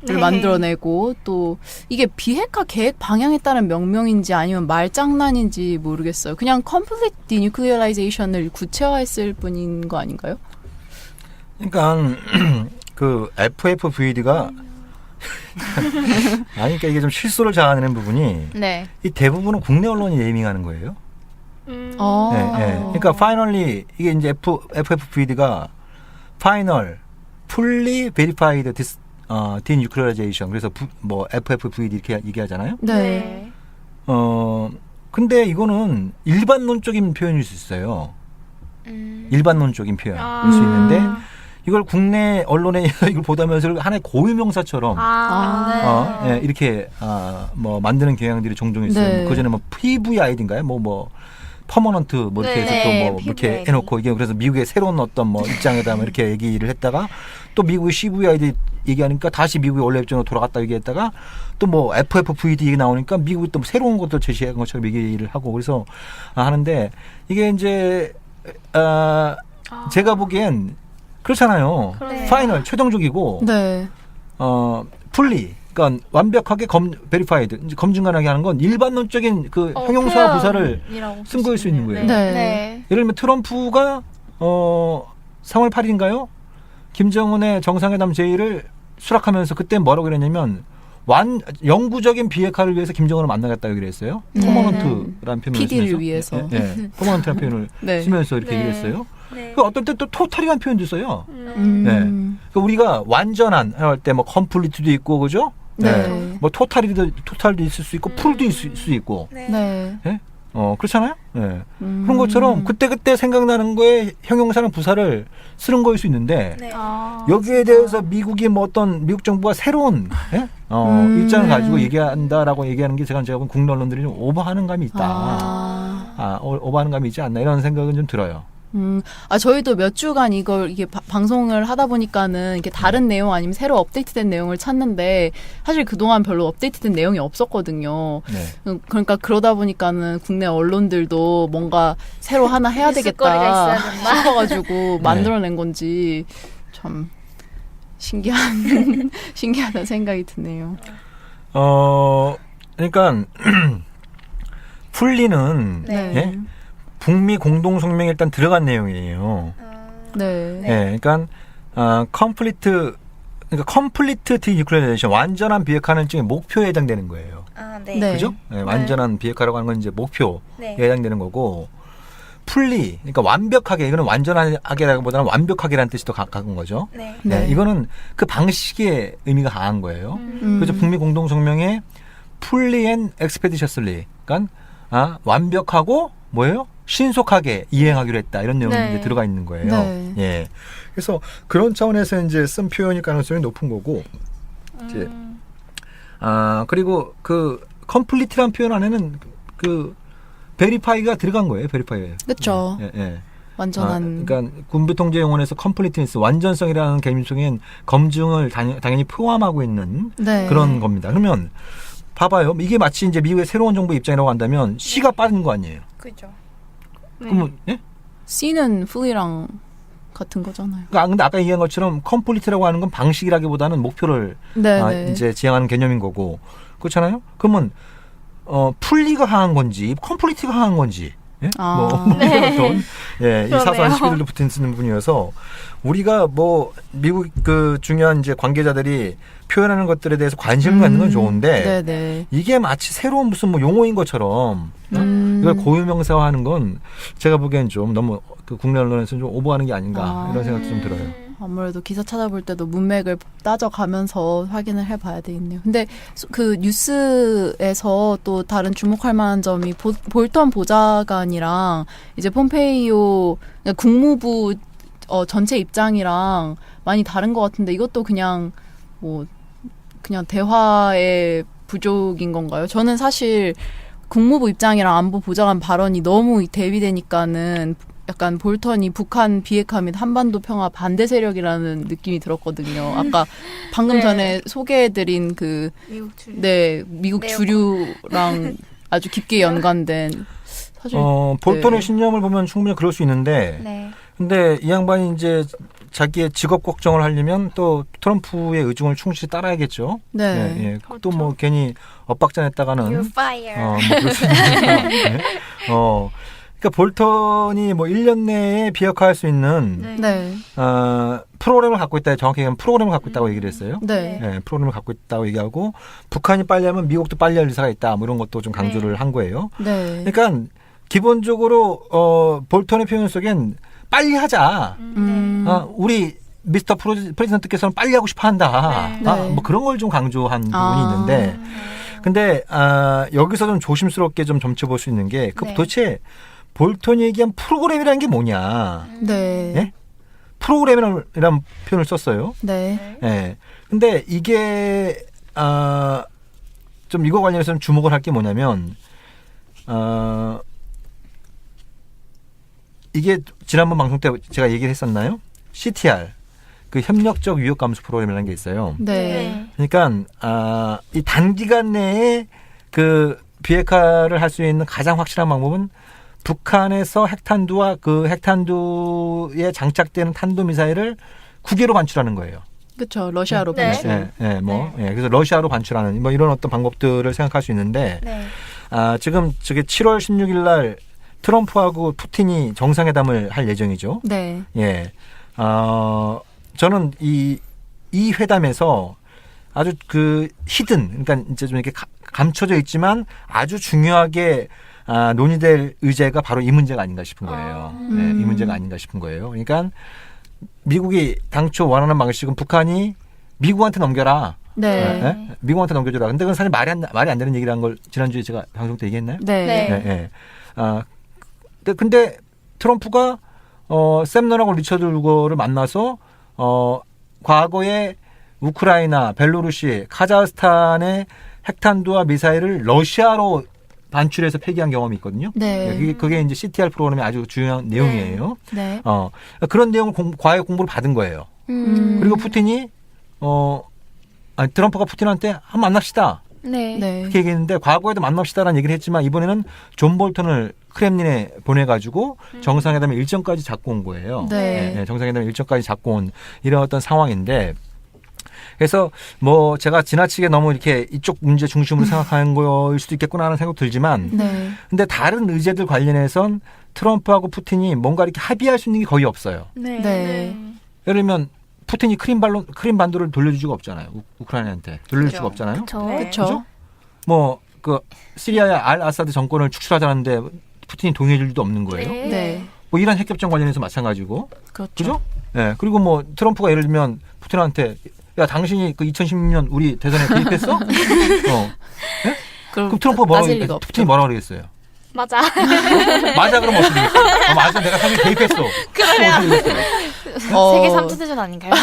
네. 만들어내고 또 이게 비핵화 계획 방향에 따른 명명인지 아니면 말장난인지 모르겠어요. 그냥 Complete Denuclearization을 구체화했을 뿐인 거 아닌가요? 그러니까 그 FFVD가 그러니까 이게 좀 실수를 자아내는 부분이 네. 이 대부분은 국내 언론이 네이밍하는 거예요. 아. 예, 예. 그러니까 finally 이게 이제 FFVD가 final, fully verified denuclearization 그래서 뭐 FFVD 이렇게 얘기하잖아요. 네. 근데 이거는 일반론적인 표현일 수 있어요. 일반론적인 표현일 수 있는데 이걸 국내 언론에 이걸 보다면서 하나의 고유명사처럼 네. 예, 이렇게 뭐 만드는 경향들이 종종 있어요. 네. 그 전에 뭐 PVID인가요? 뭐 퍼머넌트 뭐 이렇게 해서 네, 또 뭐 이렇게 PVID. 해놓고 이게 그래서 미국의 새로운 어떤 뭐 입장에다 뭐 이렇게 얘기를 했다가 또 미국의 CVID 얘기하니까 다시 미국의 원래 입장으로 돌아갔다 얘기했다가 또 뭐 FFVD 얘기 나오니까 미국이 또 새로운 것도 제시한 것처럼 얘기를 하고 그래서 하는데 이게 이제 제가 보기엔 그렇잖아요. 그러네요. 파이널 최종적이고 네. 풀리 그러니까 완벽하게 베리파이드 이제 검증 가능하게 하는 건 일반론적인 그 형용사와 부사를 쓴 거일 수 있는 거예요. 네. 네. 예를 들면 트럼프가 3월 8일인가요? 김정은의 정상회담 제의를 수락하면서 그때 뭐라고 그랬냐면 영구적인 비핵화를 위해서 김정은을 만나겠다고 그랬어요. 네. 퍼머넌트라는 표현을 PD를 쓰면서. 위해서. 퍼머넌트라는 표현을 네. 쓰면서 이렇게 네. 얘기를 했어요. 네. 그 어떤 때 또 토탈이라는 표현도 써요. 음. 그러니까 우리가 완전한 할 때 뭐 컴플리트도 있고 그죠? 네. 뭐 토탈도 있을 수 있고 풀도 있을 수 있고. 네. 그렇잖아요. 네. 그런 것처럼 그때 생각나는 거에 형용사나 부사를 쓰는 거일 수 있는데 네. 여기에 대해서 미국이 뭐 어떤 미국 정부가 새로운 입장을 가지고 얘기한다라고 얘기하는 게 제가 보면 국내 언론들이 좀 오버하는 감이 있다. 오버하는 감이 있지 않나 이런 생각은 좀 들어요. 저희도 몇 주간 이게 방송을 하다 보니까는 이게 다른 내용 아니면 새로 업데이트된 내용을 찾는데 사실 그동안 별로 업데이트된 내용이 없었거든요. 네. 그러니까 그러다 보니까는 국내 언론들도 뭔가 새로 하나 해야 뉴스거리가 되겠다 있어야 된다. 싶어가지고 만들어낸 건지 참 신기하다는 생각이 드네요. 그러니까 풀리는 네. 예? 북미 공동성명에 일단 들어간 내용이에요. 네. 예, 그러니까 컴플리트 디뉴클리어레이션 완전한 비핵화는 지금 목표에 해당되는 거예요. 네. 네. 그죠? 예, 완전한 비핵화라고 하는 건 이제 목표에 네. 해당되는 거고 그러니까 완벽하게 이거는 완전하게라기보다는 완벽하게라는 뜻이 더 가까운 거죠. 네. 네. 이거는 그 방식의 의미가 강한 거예요. 그래서 북미 공동성명에 fully and expeditiously, 그러니까 완벽하고 뭐예요? 신속하게 이행하기로 했다 이런 내용이 네. 이제 들어가 있는 거예요. 네. 예. 그래서 그런 차원에서 이제 쓴 표현일 가능성이 높은 거고 이제 그리고 그 컴플리트라는 표현 안에는 그 베리파이가 들어간 거예요. 베리파이. 그렇죠. 예. 완전한. 그러니까 군부 통제 용어에서 컴플리트니스 완전성이라는 개념 속엔 검증을 당연히 포함하고 있는 네. 그런 겁니다. 그러면 봐봐요. 이게 마치 이제 미국의 새로운 정부 입장이라고 한다면 C가 빠진 거 아니에요. 그죠. 그러면 예? C는 fully랑 같은 거잖아요. 근데 아까 얘기한 것처럼 컴플리트라고 하는 건 방식이라기보다는 목표를 네. 이제 지향하는 개념인 거고 그렇잖아요. 그러면 풀리가 강한 건지 컴플리트가 강한 건지 어떤 이 사소한 시비들도 붙어 있는 분이어서 우리가 뭐 미국 그 중요한 이제 관계자들이 표현하는 것들에 대해서 관심을 갖는 건 좋은데 네네. 이게 마치 새로운 무슨 뭐 용어인 것처럼 이걸 고유명사화하는 건 제가 보기엔 좀 너무 그 국내 언론에서 좀 오버하는 게 아닌가 이런 생각도 좀 들어요. 아무래도 기사 찾아볼 때도 문맥을 따져가면서 확인을 해봐야 되겠네요. 근데 그 뉴스에서 또 다른 주목할 만한 점이 볼턴 보좌관이랑 이제 폼페이오 그러니까 국무부 전체 입장이랑 많이 다른 것 같은데 이것도 그냥 대화의 부족인 건가요? 저는 사실 국무부 입장이랑 안보 보좌관 발언이 너무 대비되니까는 약간 볼턴이 북한 비핵화 및 한반도 평화 반대 세력이라는 느낌이 들었거든요. 아까 방금 전에 소개해드린 미국 주류랑 아주 깊게 연관된 사실 볼턴의 신념을 보면 충분히 그럴 수 있는데 근데 이 양반이 이제 자기의 직업 걱정을 하려면 또 트럼프의 의중을 충실히 따라야겠죠. 네. 그렇죠. 또 뭐 괜히 엇박자냈다가는 You're fired. 뭐 그럴 수 있으니까. 그러니까 볼턴이 뭐 1년 내에 비핵화할 수 있는 네. 프로그램을 갖고 있다. 정확히 얘기하면 프로그램을 갖고 있다고 얘기를 했어요. 네. 프로그램을 갖고 있다고 얘기하고 북한이 빨리 하면 미국도 빨리 할 의사가 있다. 뭐 이런 것도 좀 강조를 한 거예요. 네. 그러니까 기본적으로 볼턴의 표현 속엔 빨리 하자. 우리 미스터 프레지던트께서는 빨리 하고 싶어 한다. 네. 뭐 그런 걸 좀 강조한 부분이 있는데 근데 여기서 좀 조심스럽게 좀 점쳐볼 수 있는 게 도대체 볼턴이 얘기한 프로그램이라는 게 뭐냐. 네. 예? 프로그램이라는 표현을 썼어요. 네. 예. 근데 이게 좀 이거 관련해서 좀 주목을 할 게 뭐냐면 이게 지난번 방송 때 제가 얘기를 했었나요? CTR 그 협력적 위협 감소 프로그램이라는 게 있어요. 네. 그러니까 이 단기간 내에 그 비핵화를 할 수 있는 가장 확실한 방법은 북한에서 핵탄두와 그 핵탄두에 장착되는 탄도미사일을 국외로 반출하는 거예요. 그렇죠. 러시아로 네. 반출. 그래서 러시아로 반출하는 뭐 이런 어떤 방법들을 생각할 수 있는데 지금 저게 7월 16일 날 트럼프하고 푸틴이 정상회담을 할 예정이죠. 네. 예. 저는 이 회담에서 아주 그 히든, 그러니까 이제 좀 이렇게 감춰져 있지만 아주 중요하게 논의될 의제가 바로 이 문제가 아닌가 싶은 거예요. 네, 이 문제가 아닌가 싶은 거예요. 그러니까 미국이 당초 원하는 방식은 북한이 미국한테 넘겨라. 네. 네? 미국한테 넘겨줘라. 근데 그건 사실 말이 안 되는 얘기라는 걸 지난주에 제가 방송 때 얘기했나요? 네. 네. 근데 트럼프가 샘 넌하고 리처드 루거를 만나서 과거에 우크라이나, 벨로루시, 카자흐스탄의 핵탄두와 미사일을 러시아로 반출해서 폐기한 경험이 있거든요. 네. 그게 이제 CTR 프로그램의 아주 중요한 내용이에요. 네. 그런 내용을 과외 공부를 받은 거예요. 그리고 푸틴이 트럼프가 푸틴한테 한번 만납시다. 네. 네. 그렇게 얘기했는데 과거에도 만납시다라는 얘기를 했지만 이번에는 존 볼턴을 크렘린에 보내가지고 정상회담의 일정까지 잡고 온 거예요. 네. 정상회담의 일정까지 잡고 온 이런 어떤 상황인데 그래서 뭐 제가 지나치게 너무 이렇게 이쪽 문제 중심으로 생각하는 거일 수도 있겠구나 하는 생각 들지만 네. 근데 다른 의제들 관련해선 트럼프하고 푸틴이 뭔가 이렇게 합의할 수 있는 게 거의 없어요. 네. 네. 예를 들면 푸틴이 크림 반도를 돌려줄 수가 없잖아요. 우크라이나한테 돌려줄 그죠. 수가 없잖아요. 그렇죠. 뭐 그 시리아의 알 아사드 정권을 축출하자는데 푸틴이 동의해줄 리도 없는 거예요. 네. 뭐 이란 핵협정 관련해서 마찬가지고, 그렇죠. 그죠? 예. 그리고 뭐 트럼프가 예를 들면 푸틴한테 야 당신이 그 2016년 우리 대선에 개입했어? 그럼 트럼프가 따질 리가 없죠. 푸틴이 뭐라고 그러겠어요? 맞아. 맞아 그럼 어떻게 되겠어? 맞아 내가 당신 개입했어. 세계 3차 대전 아닌가요?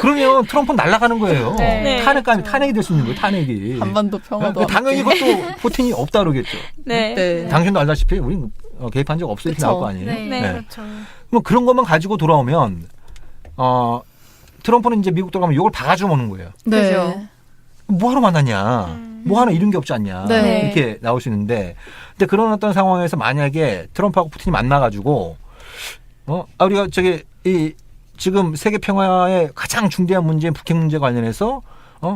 그러면 트럼프는 날아가는 거예요. 네. 탄핵이 될 수 있는 거예요. 탄핵이. 한반도 평화도 당연히 그것도 푸틴이 없다 그러겠죠. 네. 네. 당신도 알다시피 우리 개입한 적 없어 이렇게 그쵸. 나올 거 아니에요. 네. 네. 그렇죠. 그럼 그런 것만 가지고 돌아오면 트럼프는 이제 미국 들어가면 욕을 바가지고 먹는 거예요. 네. 그죠. 뭐하러 만났냐. 뭐 하나 이룬 게 없지 않냐. 네. 이렇게 나올 수 있는데 근데 그런 어떤 상황에서 만약에 트럼프하고 푸틴이 만나가지고 우리가 지금 세계 평화의 가장 중대한 문제인 북핵 문제 관련해서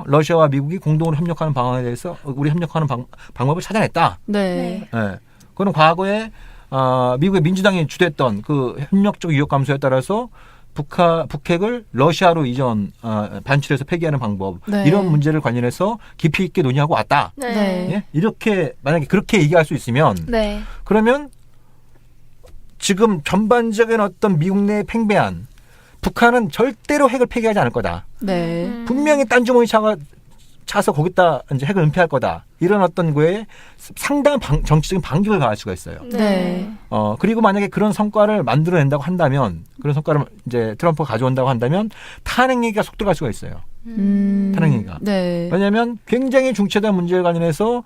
러시아와 미국이 공동으로 협력하는 방안에 대해서 우리 협력하는 방법을 찾아냈다. 네. 예. 그건 과거에 미국의 민주당이 주도했던 그 협력적 위협 감소에 따라서 북핵을 러시아로 반출해서 폐기하는 방법 네. 이런 문제를 관련해서 깊이 있게 논의하고 왔다. 네. 네. 예? 이렇게 만약에 그렇게 얘기할 수 있으면 네. 그러면 지금 전반적인 어떤 미국 내의 팽배한 북한은 절대로 핵을 폐기하지 않을 거다. 네. 분명히 딴주머니 차서 거기다 이제 핵을 은폐할 거다. 이런 어떤 거에 상당한 정치적인 반격을 가할 수가 있어요. 네. 그리고 만약에 그런 성과를 만들어낸다고 한다면, 그런 성과를 이제 트럼프가 가져온다고 한다면 탄핵 얘기가 속도 갈 수가 있어요. 탄핵 얘기가. 네. 왜냐하면 굉장히 중체된 문제에 관련해서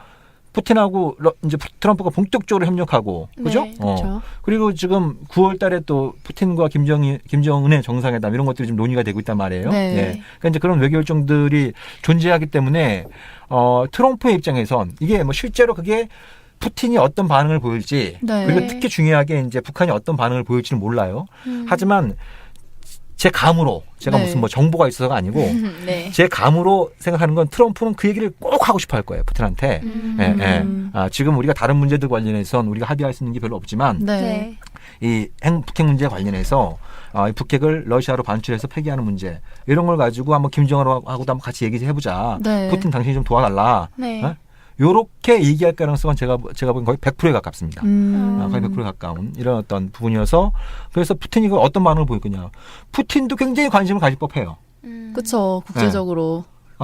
푸틴하고 이제 트럼프가 본격적으로 협력하고, 그죠? 네, 그렇죠. 그리고 지금 9월달에 또 푸틴과 김정은의 정상회담 이런 것들이 좀 논의가 되고 있단 말이에요. 네. 그러니까 이제 그런 외교 일정들이 존재하기 때문에 트럼프의 입장에선 이게 뭐 실제로 그게 푸틴이 어떤 반응을 보일지 네. 그리고 특히 중요하게 이제 북한이 어떤 반응을 보일지는 몰라요. 하지만 제 감으로 제가 네. 무슨 뭐 정보가 있어서가 아니고 네. 제 감으로 생각하는 건 트럼프는 그 얘기를 꼭 하고 싶어 할 거예요. 푸틴한테. 예, 예. 지금 우리가 다른 문제들 관련해서는 우리가 합의할 수 있는 게 별로 없지만 네. 이 북핵 문제 관련해서 이 북핵을 러시아로 반출해서 폐기하는 문제 이런 걸 가지고 한번 김정은하고도 한번 같이 얘기 좀 해보자. 네. 푸틴 당신이 좀 도와달라. 네. 요렇게 얘기할 가능성은 제가 보기엔 거의 100%에 가깝습니다. 거의 100%에 가까운 이런 어떤 부분이어서 그래서 푸틴이 그 어떤 반응을 보일 거냐. 푸틴도 굉장히 관심을 가질 법해요. 그렇죠. 국제적으로.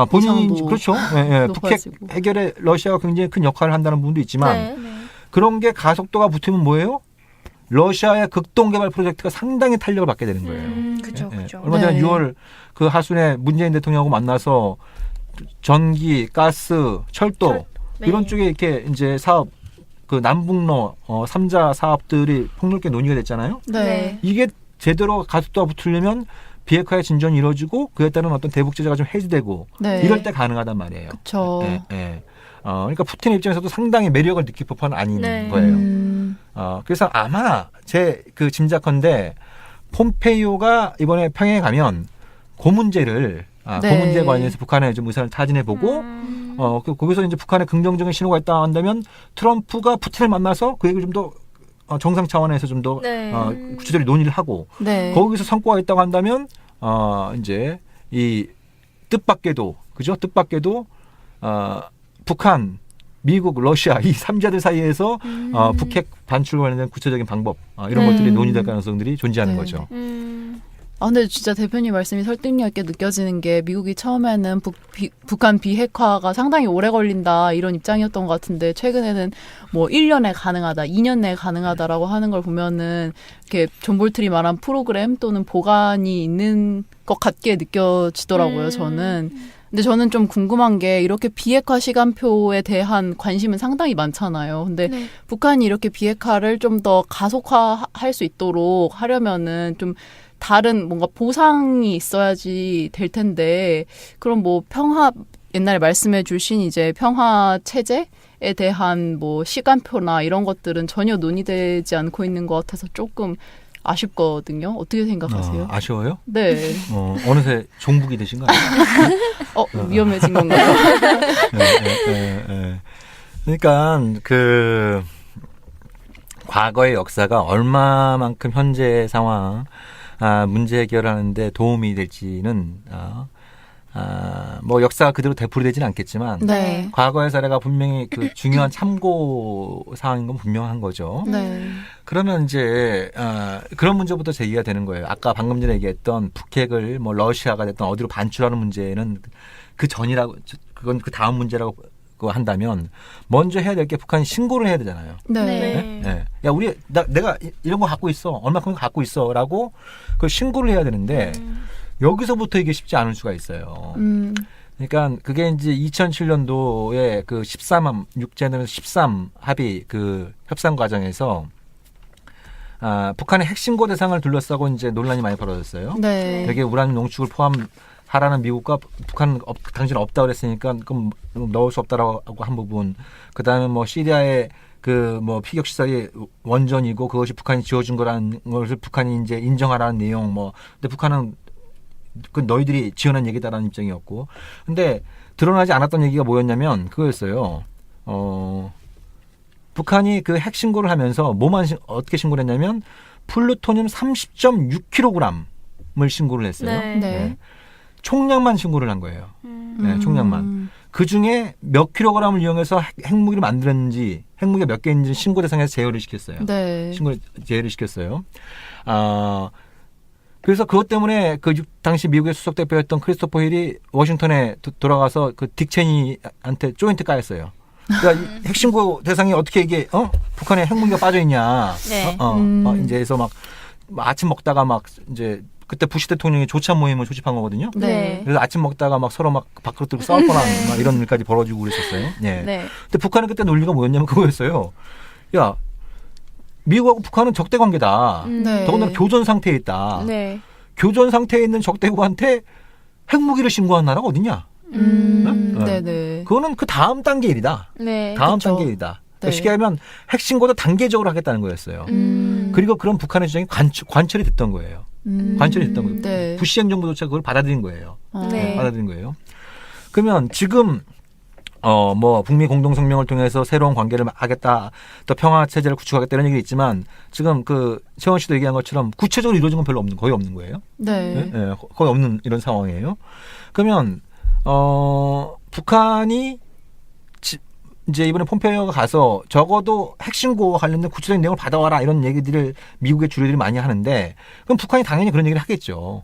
본인이 위상도 그렇죠. 예, 북핵 높아지고. 해결에 러시아가 굉장히 큰 역할을 한다는 부분도 있지만 네. 그런 게 가속도가 붙으면 뭐예요? 러시아의 극동 개발 프로젝트가 상당히 탄력을 받게 되는 거예요. 그죠, 예, 예. 그죠. 얼마 전에 네. 6월 그 하순에 문재인 대통령하고 만나서 전기, 가스, 철도 네. 이런 쪽에 이렇게 이제 사업 그 남북로 3자 사업들이 폭넓게 논의가 됐잖아요. 네. 이게 제대로 가속도가 붙으려면 비핵화의 진전이 이루어지고 그에 따른 어떤 대북 제재가 좀 해지되고 네. 이럴 때 가능하단 말이에요. 그렇죠. 예, 예. 그러니까 푸틴의 입장에서도 상당히 매력을 느낄 법한 아닌 네. 거예요. 그래서 아마 제 그 짐작컨대 폼페이오가 이번에 평양에 가면 그 문제를 그 네. 문제에 관해서 북한의 좀 의사를 타진해 보고 거기서 이제 북한의 긍정적인 신호가 있다 한다면 트럼프가 푸틴을 만나서 그 얘기를 좀 더 정상 차원에서 좀 더 네. 구체적으로 논의를 하고 네. 거기서 성과가 있다고 한다면 이제 이 뜻밖에도 그죠? 뜻밖에도 북한, 미국, 러시아 이 3자들 사이에서 북핵 반출 관련된 구체적인 방법 이런 것들이 논의될 가능성들이 존재하는 네. 거죠. 근데 진짜 대표님 말씀이 설득력 있게 느껴지는 게 미국이 처음에는 북한 비핵화가 상당히 오래 걸린다 이런 입장이었던 것 같은데 최근에는 뭐 1년에 가능하다, 2년 내에 가능하다라고 하는 걸 보면은 이렇게 존 볼트리 말한 프로그램 또는 보관이 있는 것 같게 느껴지더라고요, 저는. 근데 저는 좀 궁금한 게 이렇게 비핵화 시간표에 대한 관심은 상당히 많잖아요. 근데 네. 북한이 이렇게 비핵화를 좀 더 가속화할 수 있도록 하려면은 좀 다른 뭔가 보상이 있어야지 될 텐데 그럼 뭐 평화 옛날에 말씀해 주신 이제 평화 체제에 대한 뭐 시간표나 이런 것들은 전혀 논의되지 않고 있는 것 같아서 조금 아쉽거든요. 어떻게 생각하세요? 아쉬워요? 네. 어느새 종북이 되신 거 아니에요? 위험해진 건가요? 네. 그러니까 그 과거의 역사가 얼마만큼 현재 상황 문제 해결하는데 도움이 될지는 뭐 역사가 그대로 되풀이되지는 않겠지만 네. 과거의 사례가 분명히 그 중요한 참고 사항인 건 분명한 거죠. 네. 그러면 이제 그런 문제부터 제기가 되는 거예요. 아까 방금 전에 얘기했던 북핵을 뭐 러시아가 됐던 어디로 반출하는 문제는 그 전이라고 그건 그 다음 문제라고 한다면 먼저 해야 될 게 북한이 신고를 해야 되잖아요. 네. 네. 네. 야 우리 내가 이런 거 갖고 있어. 얼마큼 갖고 있어라고 그 신고를 해야 되는데 여기서부터 이게 쉽지 않을 수가 있어요. 그러니까 그게 이제 2007년도에 그 13 육제는 13 합의 그 협상 과정에서 북한의 핵신고 대상을 둘러싸고 이제 논란이 많이 벌어졌어요. 네. 되게 우라늄 농축을 포함하라는 미국과 북한은 당신은 없다 그랬으니까 그럼 넣을 수 없다라고 한 부분. 그다음에 뭐 시리아의 그 뭐 피격 시설이 원전이고 그것이 북한이 지어준 거라는 것을 북한이 이제 인정하라는 내용 뭐. 근데 북한은 그 너희들이 지어낸 얘기다라는 입장이었고. 근데 드러나지 않았던 얘기가 뭐였냐면 그거였어요. 북한이 그 핵 신고를 하면서 어떻게 신고를 했냐면 플루토늄 30.6kg을 신고를 했어요. 네. 네. 총량만 신고를 한 거예요. 네, 총량만. 그 중에 몇 킬로그램을 이용해서 핵무기를 만들었는지, 핵무기가 몇 개인지 신고 대상에서 제어를 시켰어요. 네. 제어를 시켰어요. 그래서 그것 때문에 그 당시 미국의 수석 대표였던 크리스토퍼 힐이 워싱턴에 돌아가서 그 딕 체니한테 조인트 까였어요. 그러니까 이 핵신고 대상이 어떻게 이게 북한에 핵무기가 빠져 있냐. 네. 이제 해서 막 아침 먹다가 막 이제 그때 부시 대통령이 조찬 모임을 조직한 거거든요. 네. 그래서 아침 먹다가 막 서로 막 밖으로 들고 싸울 뻔한 막 이런 일까지 벌어지고 그랬었어요. 예. 네. 근데 북한은 그때 논리가 뭐였냐면 그거였어요. 야, 미국하고 북한은 적대 관계다. 네. 더군다나 교전 상태에 있다. 네. 교전 상태에 있는 적대국한테 핵무기를 신고한 나라가 어디냐? 네네. 그거는 그 다음 단계 일이다. 네. 다음 그쵸. 단계 일이다. 네. 쉽게 하면 핵신고도 단계적으로 하겠다는 거였어요. 그리고 그런 북한의 주장이 관철이 됐던 거예요. 관철이 됐던 거예요. 네. 부시 행정부조차 그걸 받아들인 거예요. 네. 받아들인 거예요. 그러면 지금 뭐 북미 공동 성명을 통해서 새로운 관계를 하겠다, 또 평화 체제를 구축하겠다 이런 얘기 있지만 지금 그 최원 씨도 얘기한 것처럼 구체적으로 이루어진 건 별로 거의 없는 거예요. 네. 네, 거의 없는 이런 상황이에요. 그러면 북한이 이제 이번에 폼페이오가 가서 적어도 핵신고와 관련된 구체적인 내용을 받아와라 이런 얘기들을 미국의 주류들이 많이 하는데 그럼 북한이 당연히 그런 얘기를 하겠죠.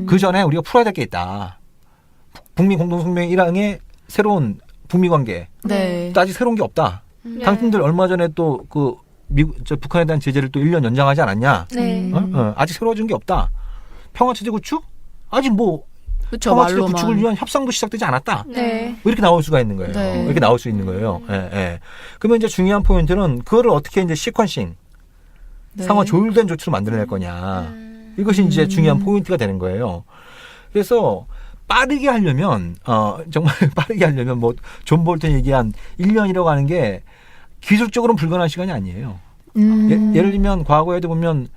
그 전에 우리가 풀어야 될 게 있다. 북미 공동성명 1항의 새로운 북미 관계. 네. 또 아직 새로운 게 없다. 네. 당신들 얼마 전에 또 그 북한에 대한 제재를 또 1년 연장하지 않았냐? 네. 아직 새로워진 게 없다. 평화체제 구축? 아직 뭐 그쵸, 평화체제 말로만. 구축을 위한 협상도 시작되지 않았다. 네. 이렇게 나올 수가 있는 거예요. 네. 이렇게 나올 수 있는 거예요. 예, 예. 그러면 이제 중요한 포인트는 그거를 어떻게 이제 시퀀싱, 네. 상호 조율된 조치로 만들어낼 거냐. 이것이 이제 중요한 포인트가 되는 거예요. 그래서 빠르게 하려면, 정말 빠르게 하려면 뭐 존 볼턴 얘기한 1년이라고 하는 게 기술적으로는 불가능한 시간이 아니에요. 예를 들면 과거에도 보면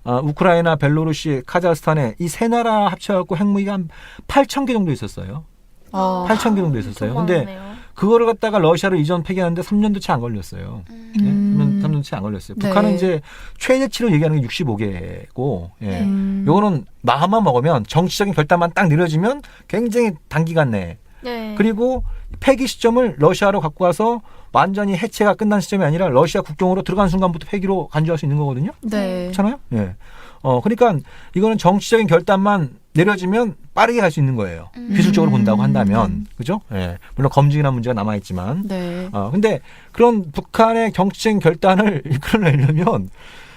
우크라이나, 벨로루시, 카자흐스탄에 이 세 나라 합쳐갖고 핵무기가 한 8,000개 정도 있었어요. 8,000개 정도 있었어요. 근데 그거를 갖다가 러시아로 이전 폐기하는데 3년도 채 안 걸렸어요. 네? 3년 정도 채 안 걸렸어요. 네. 북한은 이제 최대치로 얘기하는 게 65개고, 예. 음. 요거는 마음만 먹으면 정치적인 결단만 딱 내려지면 굉장히 단기간 내에 네. 그리고 폐기 시점을 러시아로 갖고 와서 완전히 해체가 끝난 시점이 아니라 러시아 국경으로 들어간 순간부터 폐기로 간주할 수 있는 거거든요. 네. 그렇잖아요. 예. 그러니까 이거는 정치적인 결단만 내려지면 빠르게 갈 수 있는 거예요. 기술적으로 본다고 한다면. 그죠? 예. 물론 검증이나 문제가 남아있지만. 네. 근데 그런 북한의 정치적인 결단을 이끌어내려면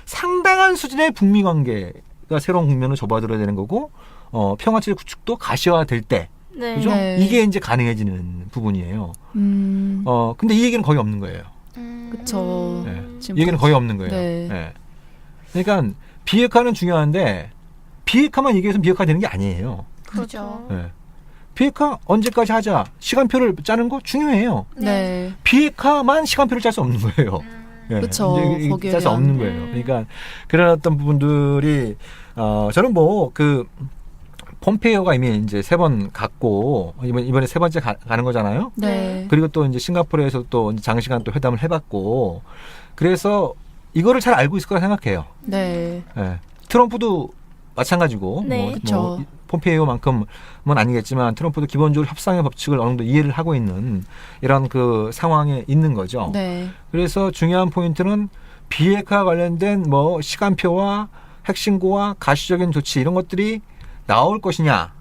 상당한 수준의 북미 관계가 새로운 국면을 접어들어야 되는 거고, 평화체제 구축도 가시화될 때. 네. 그죠? 네. 이게 이제 가능해지는 부분이에요. 근데 이 얘기는 거의 없는 거예요. 그쵸. 네. 지금 이 얘기는 거의 없는 거예요. 네. 예. 그러니까 비핵화는 중요한데 비핵화만 얘기해서 비핵화 되는 게 아니에요. 그렇죠. 예. 비핵화 언제까지 하자 시간표를 짜는 거 중요해요. 네. 비핵화만 시간표를 짤 수 없는 거예요. 예. 그쵸. 이제 거기에 짤수 대한- 없는 거예요. 그러니까 그런 어떤 부분들이 저는 뭐 그 폼페이오가 이미 이제 3번 갔고 이번에 3번째 가는 거잖아요. 네. 그리고 또 이제 싱가포르에서 또 장시간 또 회담을 해봤고 그래서 이거를 잘 알고 있을 거라 생각해요. 네. 예. 트럼프도 마찬가지고 네. 그쵸. 폼페이오만큼은 아니겠지만 트럼프도 기본적으로 협상의 법칙을 어느 정도 이해를 하고 있는 이런 그 상황에 있는 거죠. 네. 그래서 중요한 포인트는 비핵화 관련된 뭐 시간표와 핵신고와 가시적인 조치 이런 것들이 나올 것이냐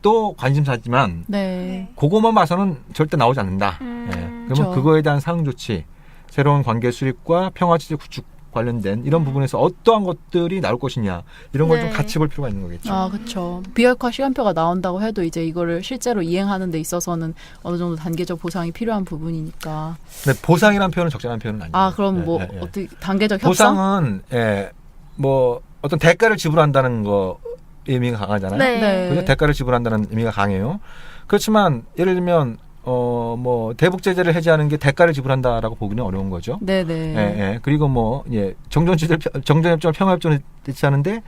또 관심사지만 네. 그것만 봐서는 절대 나오지 않는다. 예. 그러면 그렇죠. 그거에 대한 상응 조치, 새로운 관계 수립과 평화체제 구축 관련된 이런 부분에서 어떠한 것들이 나올 것이냐 이런 걸 좀 네. 같이 볼 필요가 있는 거겠죠. 아, 그렇죠. 비핵화 시간표가 나온다고 해도 이제 이거를 실제로 이행하는 데 있어서는 어느 정도 단계적 보상이 필요한 부분이니까. 근데 보상이라는 표현은 적절한 표현은 아니에요. 아, 그럼 뭐 예, 예. 어떻게 단계적 협상? 보상은 뭐 어떤 대가를 지불한다는 거 의미가 강하잖아요. 네. 네. 그래서 대가를 지불한다는 의미가 강해요. 그렇지만 예를 들면 뭐 대북 제재를 해제하는 게 대가를 지불한다라고 보기는 어려운 거죠. 네, 네. 예. 그리고 뭐 정전협정을 평화협정을 대체하는데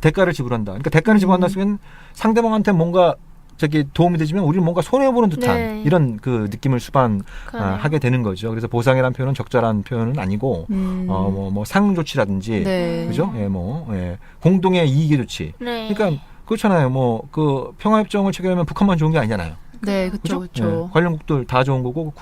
대가를 지불한다. 그러니까 대가를 지불한다는 소리는 상대방한테 뭔가 도움이 되지만 우리는 뭔가 손해보는 듯한 네. 이런 그 느낌을 그러네요. 하게 되는 거죠. 그래서 보상이라는 표현은 적절한 표현은 아니고 뭐 상응 조치라든지 네. 그죠? 공동의 이익의 조치. 네. 그러니까 그렇잖아요. 뭐 그 평화협정을 체결하면 북한만 좋은 게 아니잖아요. 네, 그렇죠. 그렇죠. 관련국들 다 좋은 거고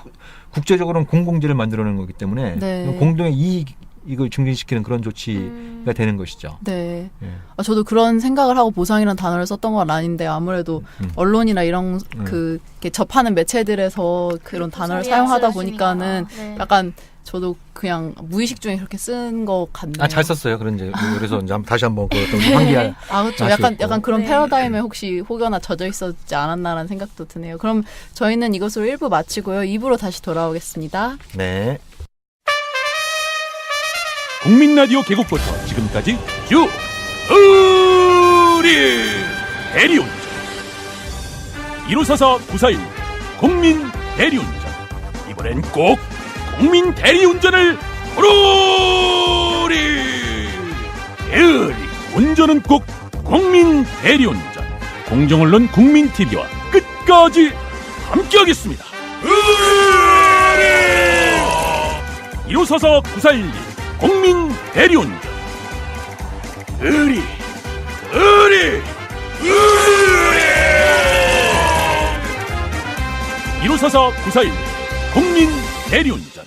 국제적으로는 공공재를 만들어내는 거기 때문에 네. 공동의 이익을 증진시키는 그런 조치가 되는 것이죠. 네. 예. 저도 그런 생각을 하고 보상이라는 단어를 썼던 건 아닌데 아무래도 언론이나 이런 이렇게 접하는 매체들에서 그런 단어를 사용하다 보니까는 약간 저도 그냥 무의식 중에 그렇게 쓴 것 같네요. 잘 썼어요. 그래서 이제 다시 한번 그 어떤 환기할. 아, 그렇죠. 다시 있고. 약간 그런 네. 패러다임에 혹시 혹여나 젖어 있었지 않았나라는 생각도 드네요. 그럼 저희는 이것으로 1부 마치고요. 2부로 다시 돌아오겠습니다. 네. 국민 라디오 개국부터 지금까지 쭉 우리 대리운전 1544-941 국민 대리운전 이번엔 꼭 국민 대리운전을 부르리 대리 운전은 꼭 국민 대리운전 공정언론 국민TV와 끝까지 함께하겠습니다. 1544-941 국민 대리운전 의리 1544-941 국민 대리운전